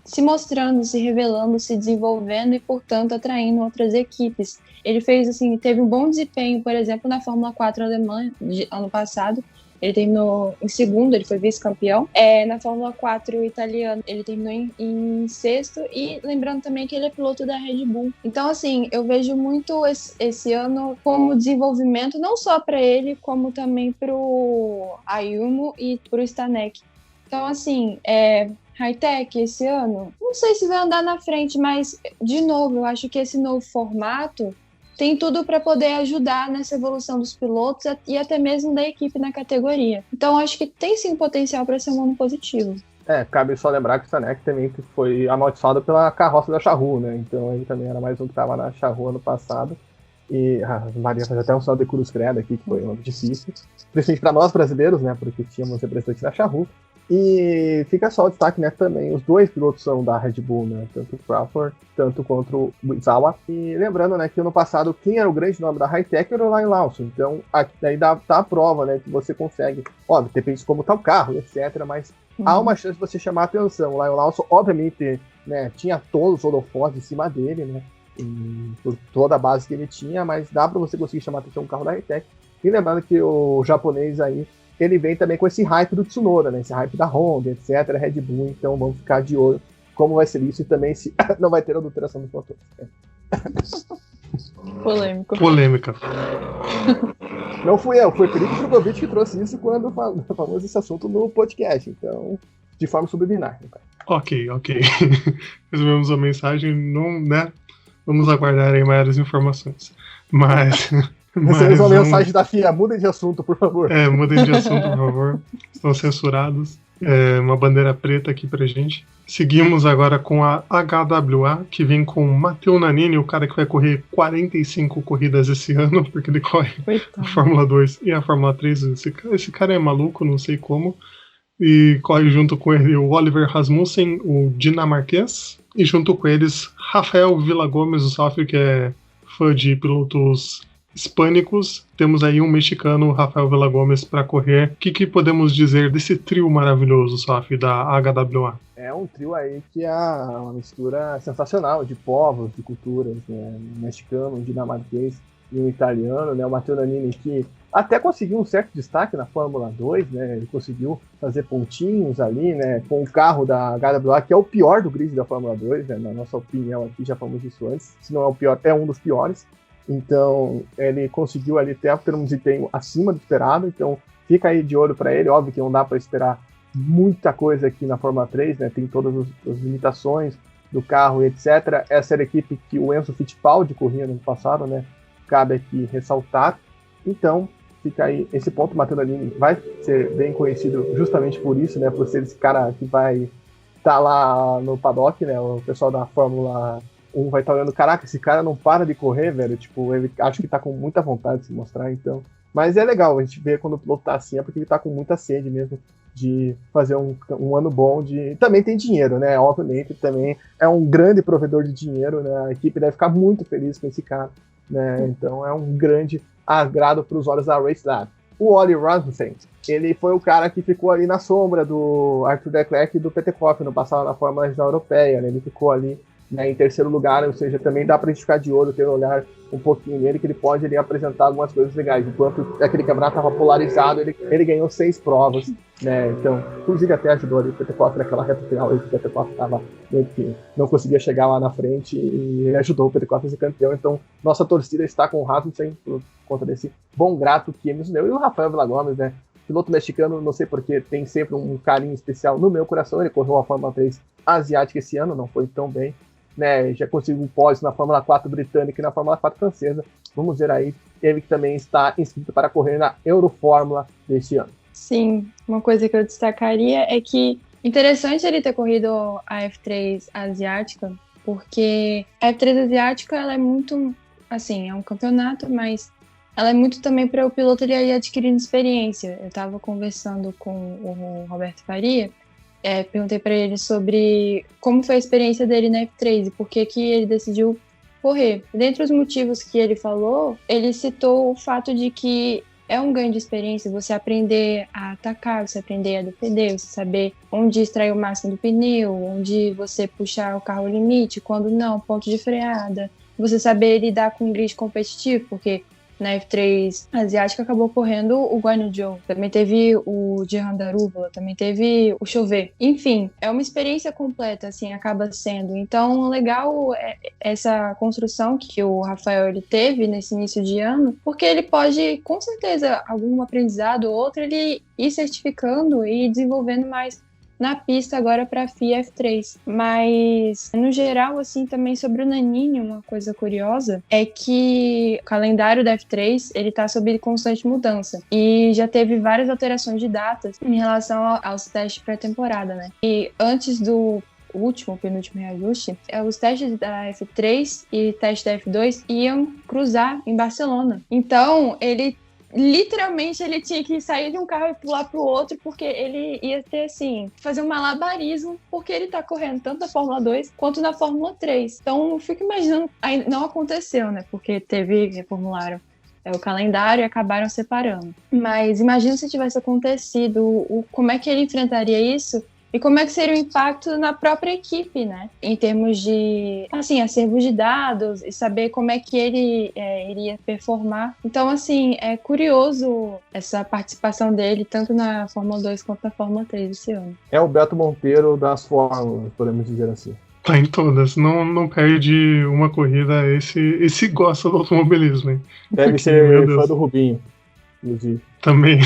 se mostrando, se revelando, se desenvolvendo e, portanto, atraindo outras equipes. Ele fez, assim, teve um bom desempenho, por exemplo, na Fórmula 4 alemã ano passado. Ele terminou em segundo, ele foi vice-campeão. Na Fórmula 4 italiana, ele terminou em sexto. E lembrando também que ele é piloto da Red Bull. Então, assim, eu vejo muito esse ano como desenvolvimento, não só para ele, como também para o Ayumu e para o Stanek. Então, assim, high-tech esse ano, não sei se vai andar na frente, mas, de novo, eu acho que esse novo formato tem tudo para poder ajudar nessa evolução dos pilotos e até mesmo da equipe na categoria. Então, acho que tem sim potencial para ser um ano positivo. Cabe só lembrar que o Stanek também foi amaldiçoado pela carroça da Charrua, né? Então ele também era mais um que estava na Charrua ano passado. E a Maria faz até um sinal de cruz credo aqui, que foi um ano difícil. Principalmente para nós brasileiros, né? Porque tínhamos representantes da Charrua. E fica só o destaque, né, também, os dois pilotos são da Red Bull, né, tanto o Crawford, tanto quanto o Misawa. E lembrando, né, que ano passado quem era o grande nome da High-Tech era o Ryan Lawson. Então, aqui daí tá a prova, né, que você consegue, óbvio, depende de como tá o carro, etc, mas há uma chance de você chamar a atenção. O Ryan Lawson, obviamente, né, tinha todos os holofotes em cima dele, né, por toda a base que ele tinha, mas dá para você conseguir chamar a atenção do carro da High-Tech. E lembrando que o japonês aí, ele vem também com esse hype do Tsunoda, né? Esse hype da Honda, etc., Red Bull, então vamos ficar de olho como vai ser isso e também se não vai ter adulteração dos motores. Polêmica. Não fui eu, foi o Felipe Drogovic que trouxe isso quando falamos esse assunto no podcast, então, de forma subliminar. Ok. Recebemos a mensagem, não, né? Vamos aguardar aí maiores informações. Mas recebemos uma mensagem da FIA, mudem de assunto, por favor. Mudem de assunto, por favor. Estão censurados. Uma bandeira preta aqui pra gente. Seguimos agora com a HWA, que vem com o Matteo Nannini, o cara que vai correr 45 corridas esse ano, porque ele corre a Fórmula 2 e a Fórmula 3. Esse cara é maluco, não sei como. E corre junto com ele o Oliver Rasmussen, o dinamarquês, e junto com eles Rafael Villagómez, o Sofia, que é fã de pilotos hispânicos. Temos aí um mexicano, Rafael Villagómez, para correr. O que podemos dizer desse trio maravilhoso, Sofia, da HWA? É um trio aí que é uma mistura sensacional de povos, de culturas, né? Um mexicano, um dinamarquês e um italiano, né? O Matteo Nannini, que até conseguiu um certo destaque na Fórmula 2, né? Ele conseguiu fazer pontinhos ali, né? Com o carro da HWA, que é o pior do grid da Fórmula 2, né? Na nossa opinião aqui, já falamos isso antes. Se não é o pior, é um dos piores. Então, ele conseguiu ali ter um desempenho acima do esperado. Então, fica aí de olho para ele. Óbvio que não dá para esperar muita coisa aqui na Fórmula 3, né? Tem todas as limitações do carro, etc. Essa era a equipe que o Enzo Fittipaldi corria no ano passado, né? Cabe aqui ressaltar. Então, fica aí esse ponto. O Matteo Nannini vai ser bem conhecido justamente por isso, né? Por ser esse cara que vai estar lá no paddock, né? O pessoal da Fórmula 1 vai estar olhando, caraca, esse cara não para de correr, velho. Tipo, ele acho que tá com muita vontade de se mostrar, então. Mas é legal a gente ver quando o piloto tá assim, é porque ele tá com muita sede mesmo de fazer um ano bom. Também tem dinheiro, né? Obviamente, também é um grande provedor de dinheiro, né? A equipe deve ficar muito feliz com esse cara, né? Então é um grande agrado para os olhos da Race Lab. O Oli Rasmussen, ele foi o cara que ficou ali na sombra do Arthur Leclerc e do Petekoff no passado na Fórmula Regional Europeia, né? Ele ficou ali, né, em terceiro lugar, ou seja, também dá pra gente ficar de olho, ter um olhar um pouquinho nele, que ele pode ali apresentar algumas coisas legais. Enquanto aquele campeonato estava polarizado, ele ganhou 6 provas, né? Então, inclusive até ajudou ali o Petekoff naquela reta final, o Petekoff estava meio que não conseguia chegar lá na frente e ele ajudou o Petekoff a ser campeão. Então, nossa torcida está com o Rasmussen por conta desse bom grato que ele nos deu. E o Rafael Villagómez, né? Piloto mexicano, não sei porquê, tem sempre um carinho especial no meu coração. Ele correu a Fórmula 3 asiática esse ano, não foi tão bem, né? Já conseguiu um pódio na Fórmula 4 britânica e na Fórmula 4 francesa. Vamos ver aí, ele que também está inscrito para correr na Eurofórmula deste ano. Sim, uma coisa que eu destacaria é que interessante ele ter corrido a F3 asiática, porque a F3 asiática ela é muito, assim, é um campeonato, mas ela é muito também para o piloto ele ir adquirindo experiência. Eu estava conversando com o Roberto Faria, perguntei para ele sobre como foi a experiência dele na F3 e por que ele decidiu correr. Dentre os motivos que ele falou, ele citou o fato de que é um ganho de experiência você aprender a atacar, você aprender a defender, você saber onde extrair o máximo do pneu, onde você puxar o carro ao limite, quando não, ponto de freada. Você saber lidar com um grid competitivo, porque na F3 asiática acabou correndo o Guan Yu Zhou, também teve o Jehan Daruvala, também teve o Chauvet. Enfim, é uma experiência completa, assim, acaba sendo. Então, legal essa construção que o Rafael ele teve nesse início de ano, porque ele pode, com certeza, algum aprendizado ou outro, ele ir certificando e desenvolvendo mais na pista agora para a FIA F3. Mas, no geral, assim, também sobre o Nannini, uma coisa curiosa é que o calendário da F3, ele tá sob constante mudança. E já teve várias alterações de datas em relação aos testes pré-temporada, né? E antes do penúltimo reajuste, os testes da F3 e testes da F2 iam cruzar em Barcelona. Então, literalmente ele tinha que sair de um carro e pular pro outro, porque ele ia ter, assim, fazer um malabarismo, porque ele tá correndo tanto na Fórmula 2 quanto na Fórmula 3. Então, eu fico imaginando, aí não aconteceu, né, porque reformularam o calendário e acabaram separando. Mas imagina se tivesse acontecido, como é que ele enfrentaria isso? E como é que seria o impacto na própria equipe, né? Em termos de, assim, acervo de dados e saber como é que ele iria performar. Então, assim, é curioso essa participação dele, tanto na Fórmula 2 quanto na Fórmula 3 esse ano. É o Beto Monteiro das fórmulas, podemos dizer assim. Tá em todas, não perde uma corrida, esse gosta do automobilismo, hein? Deve ser fã do Rubinho, inclusive. Também.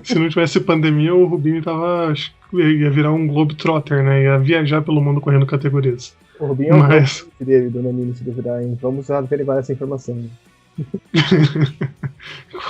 Se não tivesse pandemia, o Rubinho ia virar um Globetrotter, né? Ia viajar pelo mundo correndo categorias. O Rubinho é o dele, do Nannini, se duvidar, hein? Vamos averiguar essa informação. Né?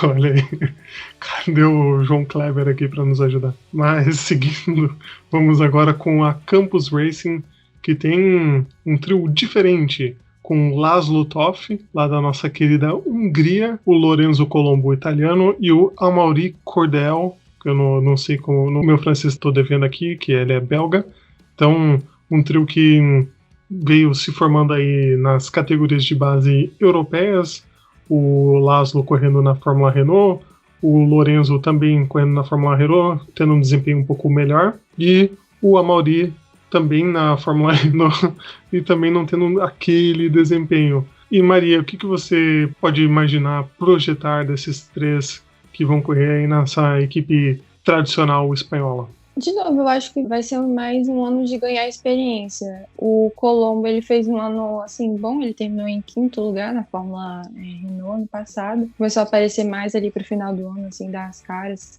Olha aí. Cadê o João Kleber aqui para nos ajudar? Mas, seguindo, vamos agora com a Campus Racing, que tem um trio diferente, com Laszlo Toff, lá da nossa querida Hungria, o Lorenzo Colombo, italiano, e o Amaury Cordel, que eu não sei como no meu francês estou devendo aqui, que ele é belga. Então, um trio que veio se formando aí nas categorias de base europeias, o Laszlo correndo na Fórmula Renault, o Lorenzo também correndo na Fórmula Renault, tendo um desempenho um pouco melhor, e o Amaury também na Fórmula Renault e também não tendo aquele desempenho. E Maria, o que você pode imaginar, projetar desses três que vão correr aí nessa equipe tradicional espanhola? De novo, eu acho que vai ser mais um ano de ganhar experiência. O Colombo, ele fez um ano, assim, bom, ele terminou em 5º lugar na Fórmula Renault ano passado. Começou a aparecer mais ali pro final do ano, assim, dar as caras,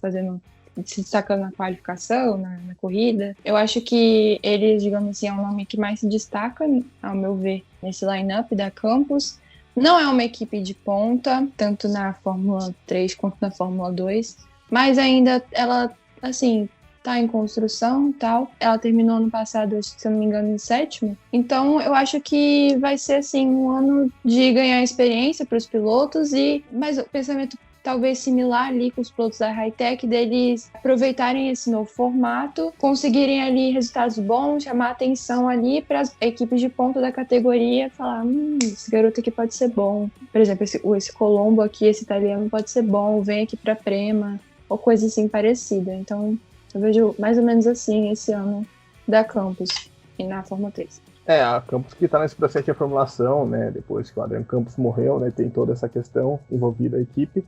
se destacando na qualificação, na corrida. Eu acho que ele, digamos assim, é um nome que mais se destaca, ao meu ver, nesse line-up da Campus. Não é uma equipe de ponta, tanto na Fórmula 3 quanto na Fórmula 2, mas ainda ela, assim, tá em construção e tal. Ela terminou ano passado, se eu não me engano, em 7º. Então, eu acho que vai ser, assim, um ano de ganhar experiência para os pilotos mas o pensamento talvez similar ali com os pilotos da Hightech, deles aproveitarem esse novo formato, conseguirem ali resultados bons, chamar atenção ali para as equipes de ponta da categoria, falar, esse garoto aqui pode ser bom. Por exemplo, esse Colombo aqui, esse italiano pode ser bom, vem aqui para Prema, ou coisa assim parecida. Então, eu vejo mais ou menos assim esse ano da Campus e na Fórmula 3. A Campus que está nesse processo de formulação, né, depois que o Adrian Campos morreu, né, tem toda essa questão envolvida a equipe.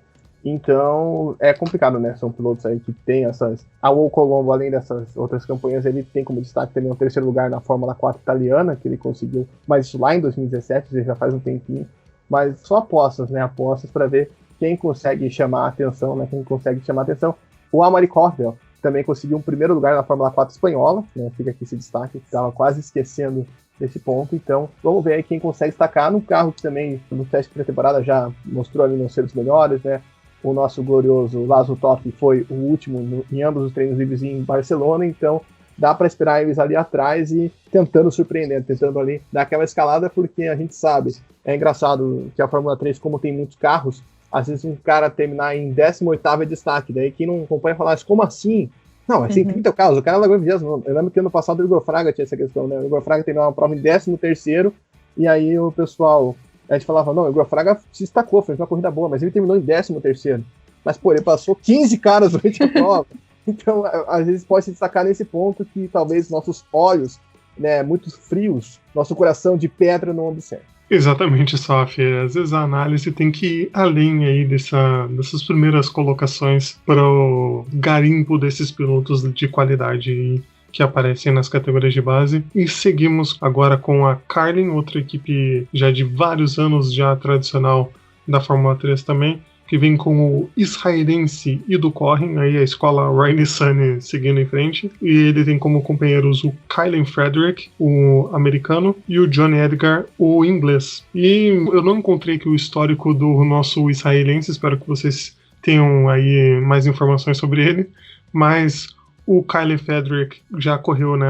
Então, é complicado, né? São pilotos aí que tem essas... O Colombo, além dessas outras campanhas, ele tem como destaque também o 3º lugar na Fórmula 4 italiana, que ele conseguiu, mas isso lá em 2017, já faz um tempinho. Mas só apostas, né? Apostas para ver quem consegue chamar a atenção, né? Quem consegue chamar a atenção. O Amaury Cordel também conseguiu um 1º lugar na Fórmula 4 espanhola, né? Fica aqui esse destaque, que estava quase esquecendo desse ponto. Então, vamos ver aí quem consegue destacar no carro que também, no teste de pré-temporada, já mostrou ali não ser dos melhores, né? O nosso glorioso Laszlo Toff foi o último em ambos os treinos livres em Barcelona, então dá para esperar eles ali atrás e tentando surpreender, tentando ali dar aquela escalada, porque a gente sabe, é engraçado que a Fórmula 3, como tem muitos carros, às vezes um cara terminar em 18º é destaque, daí quem não acompanha fala, como assim? Não, assim, 30 carros, o cara largou em 20º. Eu lembro que ano passado o Igor Fraga tinha essa questão, né? O Igor Fraga terminou uma prova em 13º, e aí o pessoal... A gente falava, não, o Igor Fraga se destacou, fez uma corrida boa, mas ele terminou em 13º. mas, pô, ele passou 15 caras durante a prova. Então, às vezes pode se destacar nesse ponto que talvez nossos olhos, né, muito frios, nosso coração de pedra não observe. Exatamente, Sof. Às vezes a análise tem que ir além aí dessas primeiras colocações para o garimpo desses pilotos de qualidade que aparecem nas categorias de base. E seguimos agora com a Carlin, outra equipe já de vários anos já tradicional da Fórmula 3 também, que vem com o israelense Ido Corren, aí a escola Riley Sunny seguindo em frente, e ele tem como companheiros o Kylen Frederick, o americano, e o Johnny Edgar, o inglês. E eu não encontrei aqui o histórico do nosso israelense, espero que vocês tenham aí mais informações sobre ele, mas o Kylen Frederick já correu, né,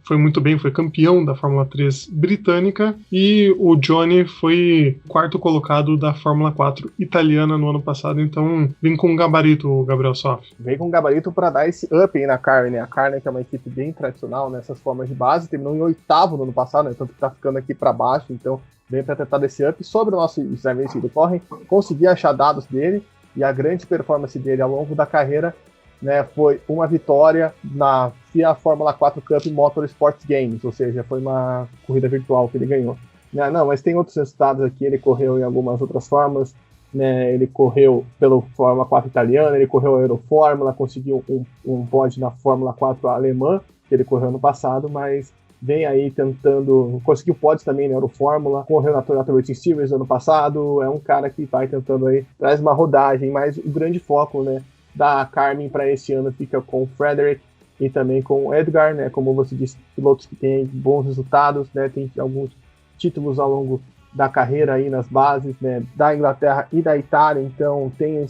foi muito bem, foi campeão da Fórmula 3 britânica, e o Johnny foi quarto colocado da Fórmula 4 italiana no ano passado, então vem com um gabarito, Gabriel Sof. Vem com um gabarito para dar esse up aí na Carlin, né? A Carlin, que é uma equipe bem tradicional nessas formas de base, terminou em 8º no ano passado, né? Tanto que tá ficando aqui para baixo, então vem para tentar desse up. Sobre o nosso israelense do Corren, consegui achar dados dele, e a grande performance dele ao longo da carreira, né, foi uma vitória na FIA Fórmula 4 Cup Motorsports Games, ou seja, foi uma corrida virtual que ele ganhou. Não, mas tem outros resultados aqui, ele correu em algumas outras formas, né, ele correu pela Fórmula 4 italiana, ele correu a Eurofórmula, conseguiu um pódio na Fórmula 4 alemã, que ele correu ano passado, mas vem aí tentando, conseguiu pódio também na Eurofórmula, correu na Toyota Racing Series ano passado, é um cara que vai tentando aí, traz uma rodagem, mas o grande foco, né, da Carlin para esse ano fica com o Frederick e também com o Edgar, né? Como você disse, pilotos que têm bons resultados, né? Tem alguns títulos ao longo da carreira aí nas bases, né? Da Inglaterra e da Itália, então tem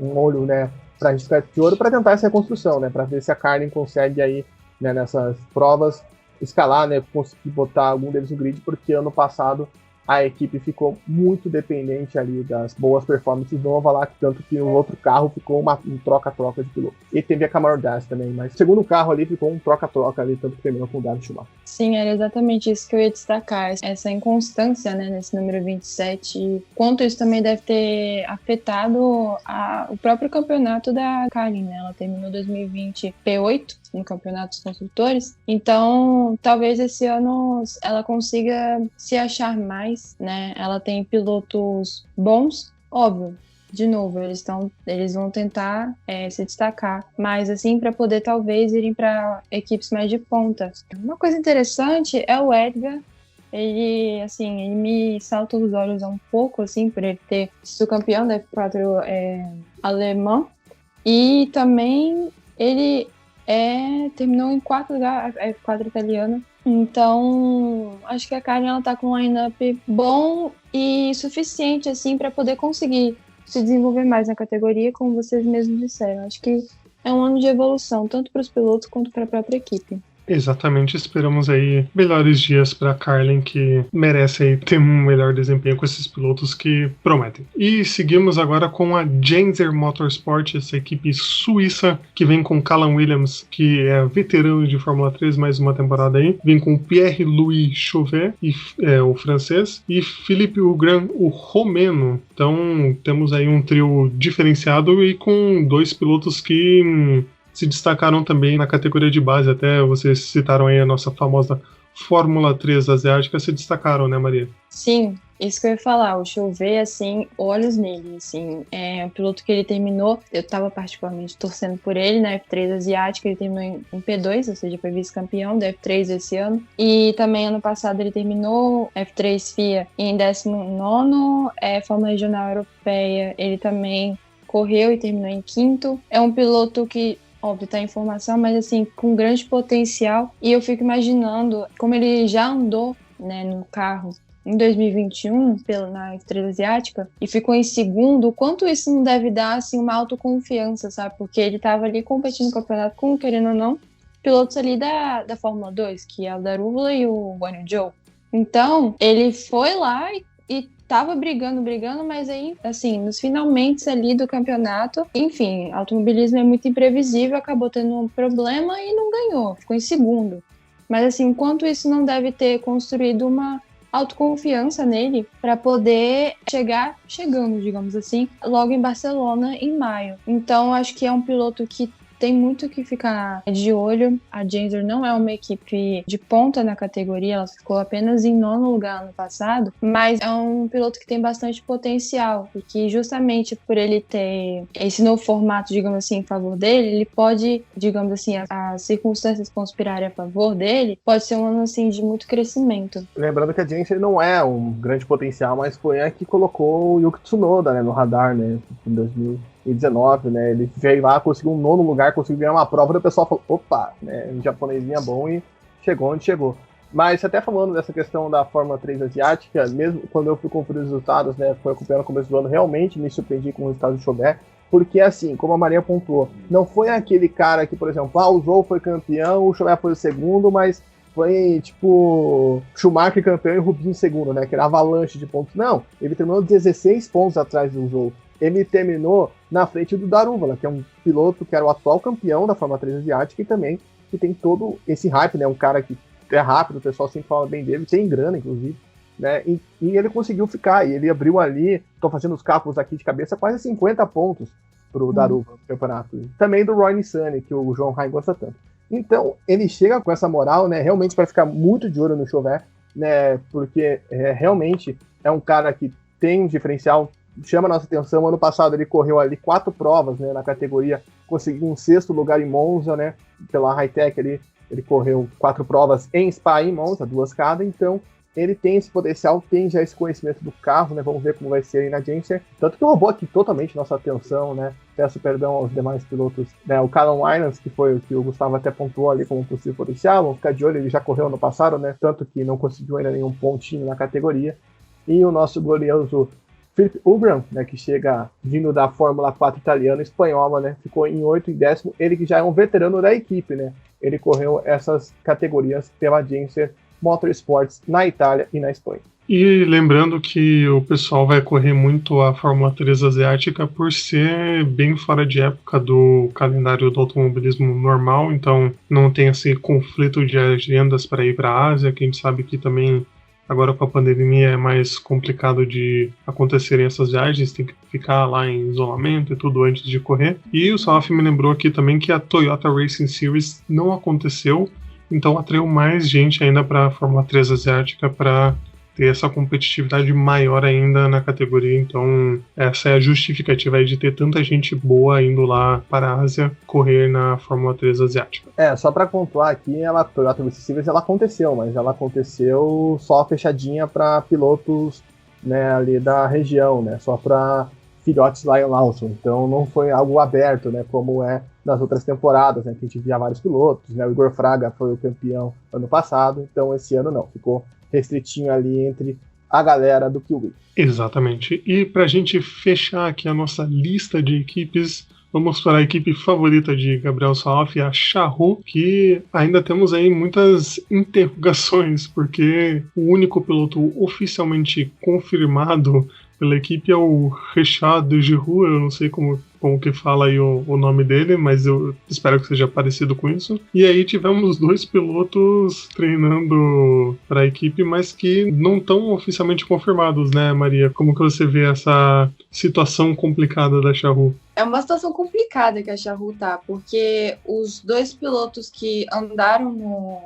um olho, né? Para a gente ficar de ouro para tentar essa reconstrução, né? Para ver se a Carlin consegue aí, né? Nessas provas escalar, né? Conseguir botar algum deles no grid, porque ano passado a equipe ficou muito dependente ali das boas performances do Novalak, tanto que o outro carro ficou um troca-troca de piloto. E teve a Camaro Das também, mas o segundo carro ali ficou um troca-troca ali, tanto que terminou com o David Schumacher. Sim, era exatamente isso que eu ia destacar, essa inconstância, né, nesse número 27, e quanto isso também deve ter afetado o próprio campeonato da Carlin, né? Ela terminou 2020 P8 no Campeonato dos Construtores, então talvez esse ano ela consiga se achar mais, né? Ela tem pilotos bons, óbvio. De novo, eles vão tentar se destacar, mas assim, para poder talvez irem para equipes mais de ponta. Uma coisa interessante é o Edgar. Ele me salta os olhos um pouco, assim, por ele ter sido campeão da F4 alemã, e também ele terminou em 4 lugar a F4 italiana. Então, acho que a Carlin, ela tá com um line-up bom e suficiente, assim, para poder conseguir se desenvolver mais na categoria, como vocês mesmos disseram. Acho que é um ano de evolução, tanto para os pilotos quanto para a própria equipe. Exatamente, esperamos aí melhores dias para a Carlin, que merece aí ter um melhor desempenho com esses pilotos que prometem. E seguimos agora com a Genser Motorsport, essa equipe suíça que vem com Callum Williams, que é veterano de Fórmula 3, mais uma temporada aí. Vem com Pierre-Louis Chauvet, o francês, e Philippe Hugran, o romeno. Então temos aí um trio diferenciado e com 2 pilotos que se destacaram também na categoria de base, até vocês citaram aí a nossa famosa Fórmula 3 asiática, se destacaram, né, Maria? Sim, isso que eu ia falar, o Chauvet, assim, olhos nele, assim, é um piloto que ele terminou, eu estava particularmente torcendo por ele na F3 asiática, ele terminou em P2, ou seja, foi vice-campeão da F3 esse ano, e também ano passado ele terminou F3 FIA em 19º, Fórmula Regional Europeia, ele também correu e terminou em 5º, é um piloto que óbvio, tá em formação, mas assim, com grande potencial. E eu fico imaginando como ele já andou, né, no carro em 2021 na F3 Asiática e ficou em 2º, o quanto isso não deve dar assim, uma autoconfiança, sabe? Porque ele tava ali competindo no campeonato com, querendo ou não, pilotos ali da Fórmula 2, que é o Daruvala e o Guanyu Zhou. Então, ele foi lá e tava brigando, mas aí, assim, nos finalmente ali do campeonato, enfim, automobilismo é muito imprevisível, acabou tendo um problema e não ganhou, ficou em 2º. Mas, assim, enquanto isso não deve ter construído uma autoconfiança nele para poder chegando, digamos assim, logo em Barcelona em maio. Então acho que é um piloto que tem muito que ficar de olho. A Genser não é uma equipe de ponta na categoria, ela ficou apenas em 9º lugar ano passado, mas é um piloto que tem bastante potencial e que justamente por ele ter esse novo formato, digamos assim, em favor dele, ele pode, digamos assim, as circunstâncias conspirarem a favor dele, pode ser um ano assim de muito crescimento. Lembrando que a Genser não é um grande potencial, mas foi a que colocou o Yuki Tsunoda, né, no radar, né, em 2019, né, ele veio lá, conseguiu um 9º lugar, conseguiu ganhar uma prova, e o pessoal falou, opa, né, um japonesinho bom e chegou onde chegou. Mas até falando dessa questão da Fórmula 3 asiática, mesmo quando eu fui conferir os resultados, né, foi acompanhando no começo do ano, realmente me surpreendi com o resultado do Chauvet, porque assim, como a Maria pontuou, não foi aquele cara que, por exemplo, o Zhou foi campeão, o Chauvet foi o segundo, mas foi tipo Schumacher campeão e Rubinho segundo, né, que era avalanche de pontos. Não, ele terminou 16 pontos atrás do Zhou. Ele terminou na frente do Daruvala, que é um piloto que era o atual campeão da Fórmula 3 asiática e também que tem todo esse hype, né? Um cara que é rápido, o pessoal sempre fala bem dele, tem grana, inclusive, né? E ele conseguiu ficar, e ele abriu ali, estou fazendo os cálculos aqui de cabeça, quase 50 pontos pro Daruvala no campeonato. Também do Roy Nissany, que o João Rai gosta tanto. Então, ele chega com essa moral, né? Realmente para ficar muito de olho no Chauvet, né? Porque realmente é um cara que tem um diferencial, chama a nossa atenção. Ano passado ele correu ali 4 provas, né, na categoria, conseguiu um 6º lugar em Monza, né, pela Hightech ali, ele correu 4 provas em Spa e em Monza, 2 cada, então ele tem esse potencial, tem já esse conhecimento do carro, né, vamos ver como vai ser aí na Genser, tanto que roubou aqui totalmente nossa atenção, né, peço perdão aos demais pilotos, né, o Callum Williams, que foi o que o Gustavo até pontuou ali como possível potencial, vamos ficar de olho, ele já correu ano passado, né, tanto que não conseguiu ainda nenhum pontinho na categoria, e o nosso glorioso Philippe Ubran, né, que chega vindo da Fórmula 4 italiana e espanhola, né, ficou em 8º e 10º, ele que já é um veterano da equipe, né, ele correu essas categorias pela Genser Motorsports na Itália e na Espanha. E lembrando que o pessoal vai correr muito a Fórmula 3 asiática por ser bem fora de época do calendário do automobilismo normal, então não tem esse conflito de agendas para ir para a Ásia, que a gente sabe que também agora com a pandemia é mais complicado de acontecerem essas viagens, tem que ficar lá em isolamento e tudo antes de correr. E o Salaf me lembrou aqui também que a Toyota Racing Series não aconteceu, então atraiu mais gente ainda para a Fórmula 3 asiática para ter essa competitividade maior ainda na categoria. Então essa é a justificativa aí de ter tanta gente boa indo lá para a Ásia correr na Fórmula 3 asiática. Só para pontuar aqui, a Toyota Racing Series ela aconteceu, mas ela aconteceu só fechadinha para pilotos, né, ali da região, né, só para filhotes Lion Lawson, então não foi algo aberto, né, como é nas outras temporadas, né, que a gente via vários pilotos, né, o Igor Fraga foi o campeão ano passado, então esse ano não, ficou restritinho ali entre a galera do Kiwi. Exatamente. E para a gente fechar aqui a nossa lista de equipes, vamos para a equipe favorita de Gabriel Salaf, a Charroux, que ainda temos aí muitas interrogações, porque o único piloto oficialmente confirmado pela equipe é o Richard de Giroux, eu não sei como que fala aí o nome dele, mas eu espero que seja parecido com isso. E aí tivemos 2 pilotos treinando para a equipe, mas que não estão oficialmente confirmados, né, Maria? Como que você vê essa situação complicada da Charroux? É uma situação complicada que a Charroux tá, porque os 2 pilotos que andaram no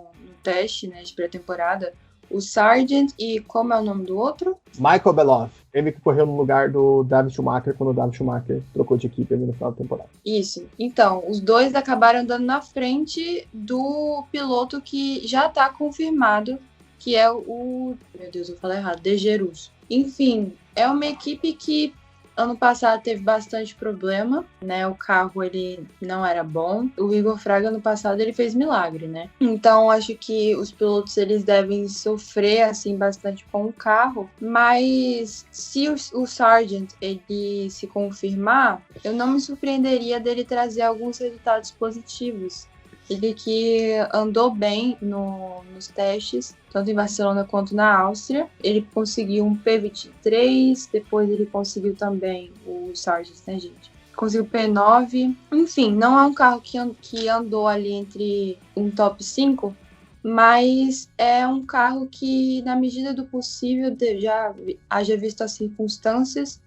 teste, né, de pré-temporada, o Sargent e como é o nome do outro? Michael Beloff. Ele que correu no lugar do David Schumacher quando o David Schumacher trocou de equipe ali no final da temporada. Isso. Então, os 2 acabaram andando na frente do piloto que já está confirmado, que é o... Meu Deus, eu falei errado. De Gerus. Enfim, é uma equipe que ano passado teve bastante problema, né? O carro, ele não era bom. O Igor Fraga, ano passado, ele fez milagre, né? Então, acho que os pilotos, eles devem sofrer, assim, bastante com o carro. Mas, se o Sargent, ele se confirmar, eu não me surpreenderia dele trazer alguns resultados positivos. Ele que andou bem nos testes, tanto em Barcelona quanto na Áustria. Ele conseguiu um P23, depois ele conseguiu também o Sargent, né, gente? Conseguiu P9. Enfim, não é um carro que andou ali entre um top 5, mas é um carro que, na medida do possível, já haja visto as circunstâncias,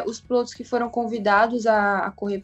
os pilotos que foram convidados a correr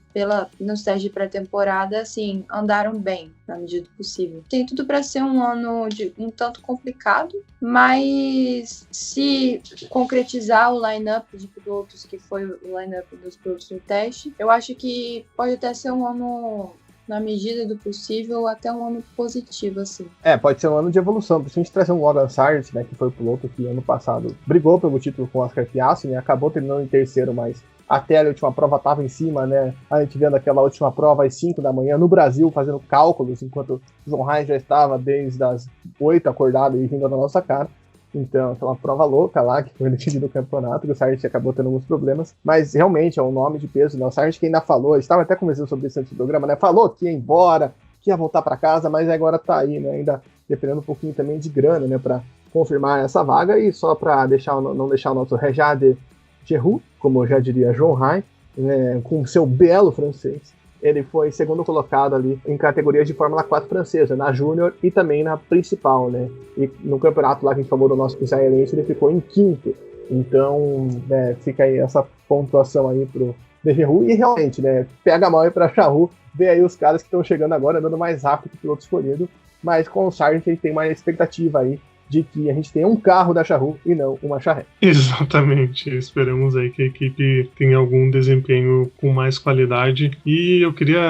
nos testes de pré-temporada, assim, andaram bem, na medida do possível. Tem tudo para ser um ano um tanto complicado, mas se concretizar o line-up de pilotos, que foi o line-up dos pilotos no teste, eu acho que pode até ser um ano, na medida do possível, até um ano positivo, assim. Pode ser um ano de evolução, principalmente trazer um Logan Sargent, né, que foi o piloto que ano passado brigou pelo título com o Oscar Piastri, né, acabou terminando em terceiro, mas até a última prova estava em cima, né, a gente vendo aquela última prova às 5 da manhã, no Brasil, fazendo cálculos, enquanto o João Reis já estava desde as 8 acordado e rindo na nossa cara. Então, aquela prova louca lá, que foi decidido no campeonato, que o Sargent acabou tendo alguns problemas, mas realmente é um nome de peso, né? O Sargent que ainda falou, estava até conversando sobre isso antes do programa, né? Falou que ia embora, que ia voltar para casa, mas agora tá aí, né? Ainda dependendo um pouquinho também de grana, né? Para confirmar essa vaga, e só para não deixar o nosso Rejade Cherroux, como já diria João Rai, né? Com seu belo francês. Ele foi segundo colocado ali em categorias de Fórmula 4 francesa, na Júnior e também na principal, né? E no campeonato lá que a gente falou do nosso israelense, ele ficou em quinto. Então, né, fica aí essa pontuação aí pro Cherroux. E realmente, né, pega mal aí pra Cherroux, vê aí os caras que estão chegando agora, andando mais rápido que o piloto escolhido, mas com o Sargent ele tem mais expectativa aí de que a gente tenha um carro da Cherroux e não uma charrete. Exatamente, esperamos aí que a equipe tenha algum desempenho com mais qualidade. E eu queria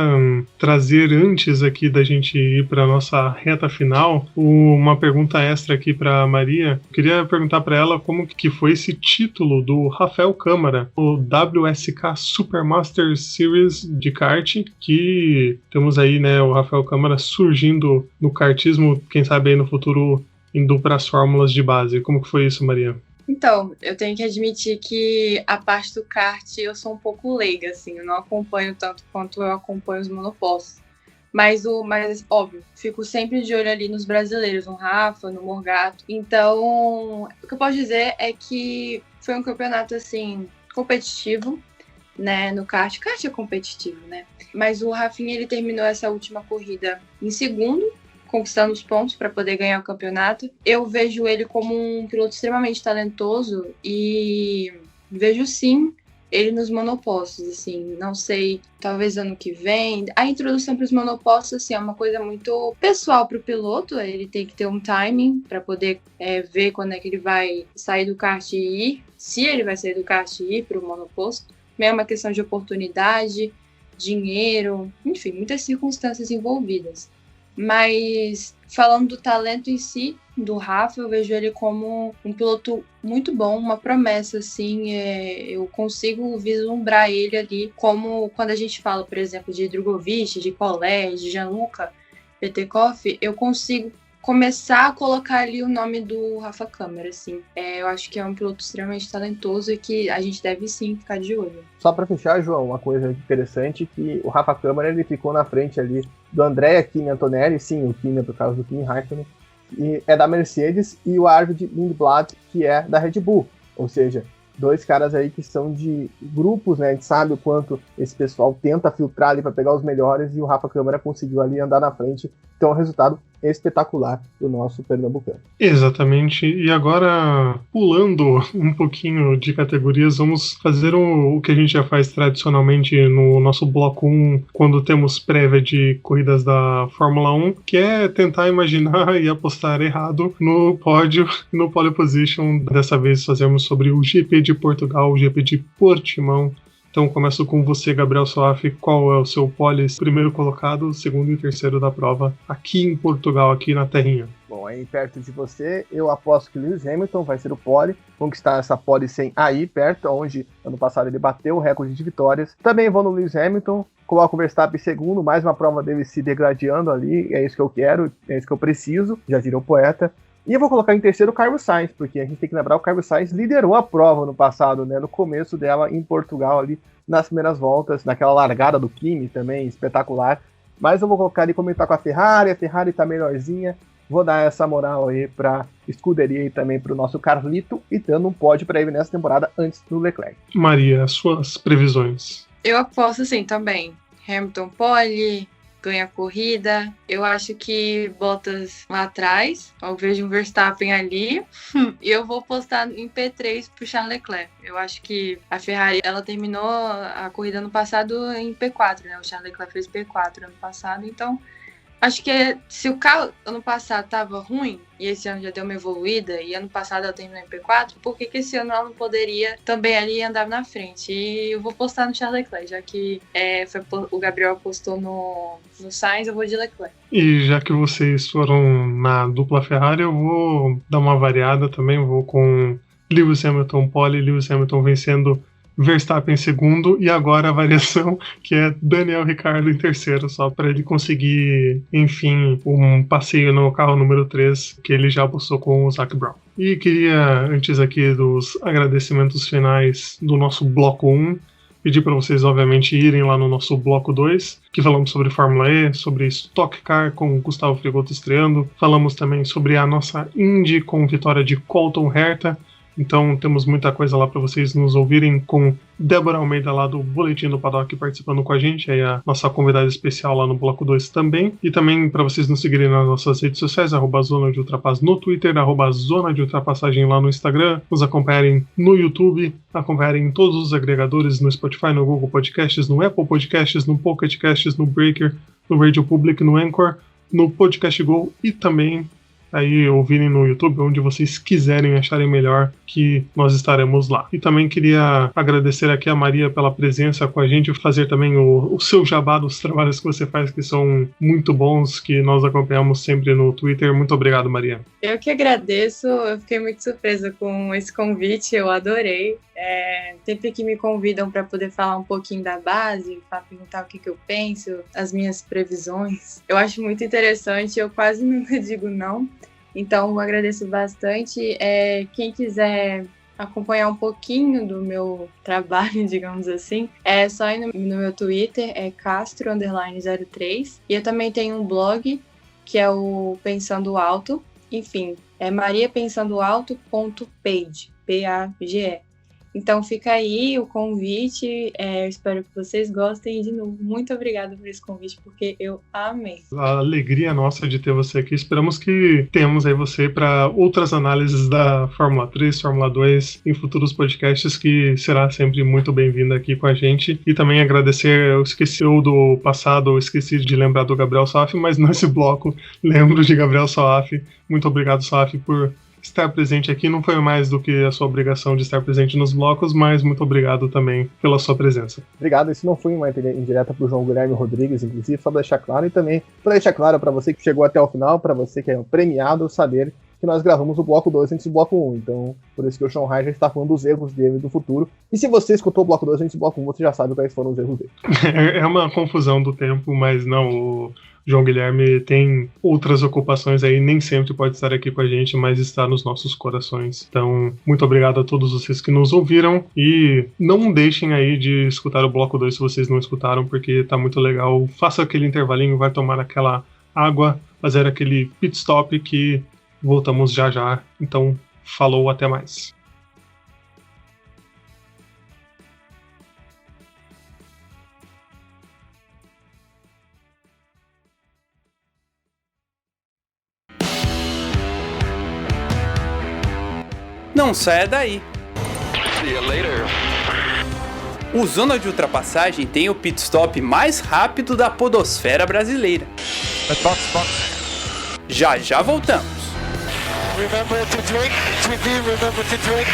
trazer, antes aqui da gente ir para a nossa reta final, uma pergunta extra aqui para Maria. Eu queria perguntar para ela como que foi esse título do Rafael Câmara, o WSK Supermaster Series de kart, que temos aí, né, o Rafael Câmara surgindo no kartismo, quem sabe aí no futuro indo para as fórmulas de base. Como que foi isso, Maria? Então, eu tenho que admitir que a parte do kart eu sou um pouco leiga, assim, eu não acompanho tanto quanto eu acompanho os monopostos. Mas óbvio, fico sempre de olho ali nos brasileiros, no Rafa, no Morgato. Então, o que eu posso dizer é que foi um campeonato, assim, competitivo, né, no kart. O kart é competitivo, né? Mas o Rafinha, ele terminou essa última corrida em segundo, conquistando os pontos para poder ganhar o campeonato. Eu vejo ele como um piloto extremamente talentoso e vejo sim ele nos monopostos, assim, não sei, talvez ano que vem. A introdução para os monopostos, assim, é uma coisa muito pessoal para o piloto, ele tem que ter um timing para poder ver quando é que ele vai sair do kart e ir, se ele vai sair do kart e ir para o monoposto. É uma questão de oportunidade, dinheiro, enfim, muitas circunstâncias envolvidas. Mas falando do talento em si, do Rafa, eu vejo ele como um piloto muito bom, uma promessa, assim, eu consigo vislumbrar ele ali como quando a gente fala, por exemplo, de Drogovic, de Collet, de Gianluca Petekoff, eu consigo começar a colocar ali o nome do Rafa Câmara, assim. Eu acho que é um piloto extremamente talentoso e que a gente deve sim ficar de olho. Só para fechar, João, uma coisa interessante que o Rafa Câmara ele ficou na frente ali do Andrea Kimi Antonelli, sim, o Kimi é por causa do Kimi Raikkonen, e é da Mercedes, e o Arvid Lindblad, que é da Red Bull. Ou seja, dois caras aí que são de grupos, né? A gente sabe o quanto esse pessoal tenta filtrar ali para pegar os melhores, e o Rafa Câmara conseguiu ali andar na frente. Então, é um resultado espetacular do nosso pernambucano. Exatamente. E agora, pulando um pouquinho de categorias, vamos fazer o que a gente já faz tradicionalmente no nosso bloco 1, quando temos prévia de corridas da Fórmula 1, que é tentar imaginar e apostar errado no pódio e no pole position. Dessa vez fazemos sobre o GP de Portugal, o GP de Portimão. Então começo com você, Gabriel Soaf. Qual é o seu pole primeiro colocado, segundo e terceiro da prova aqui em Portugal, aqui na terrinha? Bom, aí perto de você, eu aposto que Lewis Hamilton vai ser o pole, conquistar essa pole 100 aí perto, onde ano passado ele bateu o recorde de vitórias. Também vou no Lewis Hamilton, coloco o Verstappen em segundo, mais uma prova dele se degradando ali, é isso que eu quero, é isso que eu preciso, já diria o poeta. E eu vou colocar em terceiro o Carlos Sainz, porque a gente tem que lembrar que o Carlos Sainz liderou a prova no passado, né, no começo dela em Portugal, ali nas primeiras voltas, naquela largada do Kimi também, espetacular. Mas eu vou colocar ali como ele tá com a Ferrari tá melhorzinha, vou dar essa moral aí pra escuderia e também pro nosso Carlito, e dando um pódio pra ele nessa temporada antes do Leclerc. Maria, suas previsões? Eu aposto assim também. Hamilton pole, ganha a corrida. Eu acho que Bottas lá atrás, eu vejo um Verstappen ali, e eu vou postar em P3 pro Charles Leclerc. Eu acho que a Ferrari, ela terminou a corrida ano passado em P4, né? O Charles Leclerc fez P4 ano passado, então acho que se o carro ano passado tava ruim e esse ano já deu uma evoluída e ano passado ela terminou em P4, por que esse ano ela não poderia também ali andar na frente? E eu vou postar no Charles Leclerc, já que o Gabriel apostou no Sainz, eu vou de Leclerc. E já que vocês foram na dupla Ferrari, eu vou dar uma variada também, vou com Lewis Hamilton pole, Lewis Hamilton vencendo Verstappen em segundo, e agora a variação que é Daniel Ricciardo em terceiro, só para ele conseguir, enfim, um passeio no carro número 3 que ele já apostou com o Zac Brown. E queria, antes aqui dos agradecimentos finais do nosso bloco 1, pedir para vocês, obviamente, irem lá no nosso bloco 2, que falamos sobre Fórmula E, sobre Stock Car com o Gustavo Frigoto estreando, falamos também sobre a nossa Indy com vitória de Colton Herta. Então temos muita coisa lá para vocês nos ouvirem, com Débora Almeida lá do Boletim do Paddock participando com a gente, aí a nossa convidada especial lá no Bloco 2 também. E também para vocês nos seguirem nas nossas redes sociais, @Zona de Ultrapass no Twitter, @Zona de Ultrapassagem lá no Instagram, nos acompanharem no YouTube, acompanharem em todos os agregadores, no Spotify, no Google Podcasts, no Apple Podcasts, no Pocket Casts, no Breaker, no Radio Public, no Anchor, no Podcast Go e também aí ouvirem no YouTube, onde vocês quiserem, acharem melhor, que nós estaremos lá. E também queria agradecer aqui a Maria pela presença com a gente, fazer também o seu jabá dos trabalhos que você faz, que são muito bons, que nós acompanhamos sempre no Twitter. Muito obrigado, Maria. Eu que agradeço, eu fiquei muito surpresa com esse convite, eu adorei. Sempre que me convidam para poder falar um pouquinho da base, para perguntar o que eu penso, as minhas previsões, eu acho muito interessante, eu quase nunca digo não, então eu agradeço bastante. Quem quiser acompanhar um pouquinho do meu trabalho, digamos assim, é só ir no meu Twitter, é Castro_03, e eu também tenho um blog, que é o Pensando Alto, enfim, é mariapensandoalto.page, P-A-G-E. Então fica aí o convite, eu espero que vocês gostem, e de novo, muito obrigada por esse convite, porque eu amei. A alegria nossa de ter você aqui, esperamos que tenhamos aí você para outras análises da Fórmula 3, Fórmula 2, em futuros podcasts, que será sempre muito bem-vinda aqui com a gente. E também agradecer, eu esqueci do passado, eu esqueci de lembrar do Gabriel Soaf, mas nesse bloco lembro de Gabriel Soaf. Muito obrigado, Soaf, por estar presente aqui. Não foi mais do que a sua obrigação de estar presente nos blocos, mas muito obrigado também pela sua presença. Obrigado, isso não foi uma indireta pro João Guilherme Rodrigues, inclusive, só para deixar claro, e também para deixar claro para você que chegou até o final, para você que é premiado, saber que nós gravamos o bloco 2 antes do bloco 1, então por isso que o Sean Ryan já está falando dos erros dele do futuro. E se você escutou o bloco 2 antes do bloco 1, você já sabe quais foram os erros dele. É uma confusão do tempo, mas não, o João Guilherme tem outras ocupações aí, nem sempre pode estar aqui com a gente, mas está nos nossos corações. Então, muito obrigado a todos vocês que nos ouviram, e não deixem aí de escutar o bloco 2 se vocês não escutaram, porque tá muito legal. Faça aquele intervalinho, vai tomar aquela água, fazer aquele pit stop, que voltamos já já. Então, falou, até mais. Não saia daí. See you later. O Zona de Ultrapassagem tem o pit stop mais rápido da podosfera brasileira. Já voltamos. Remember to drink, remember to drink.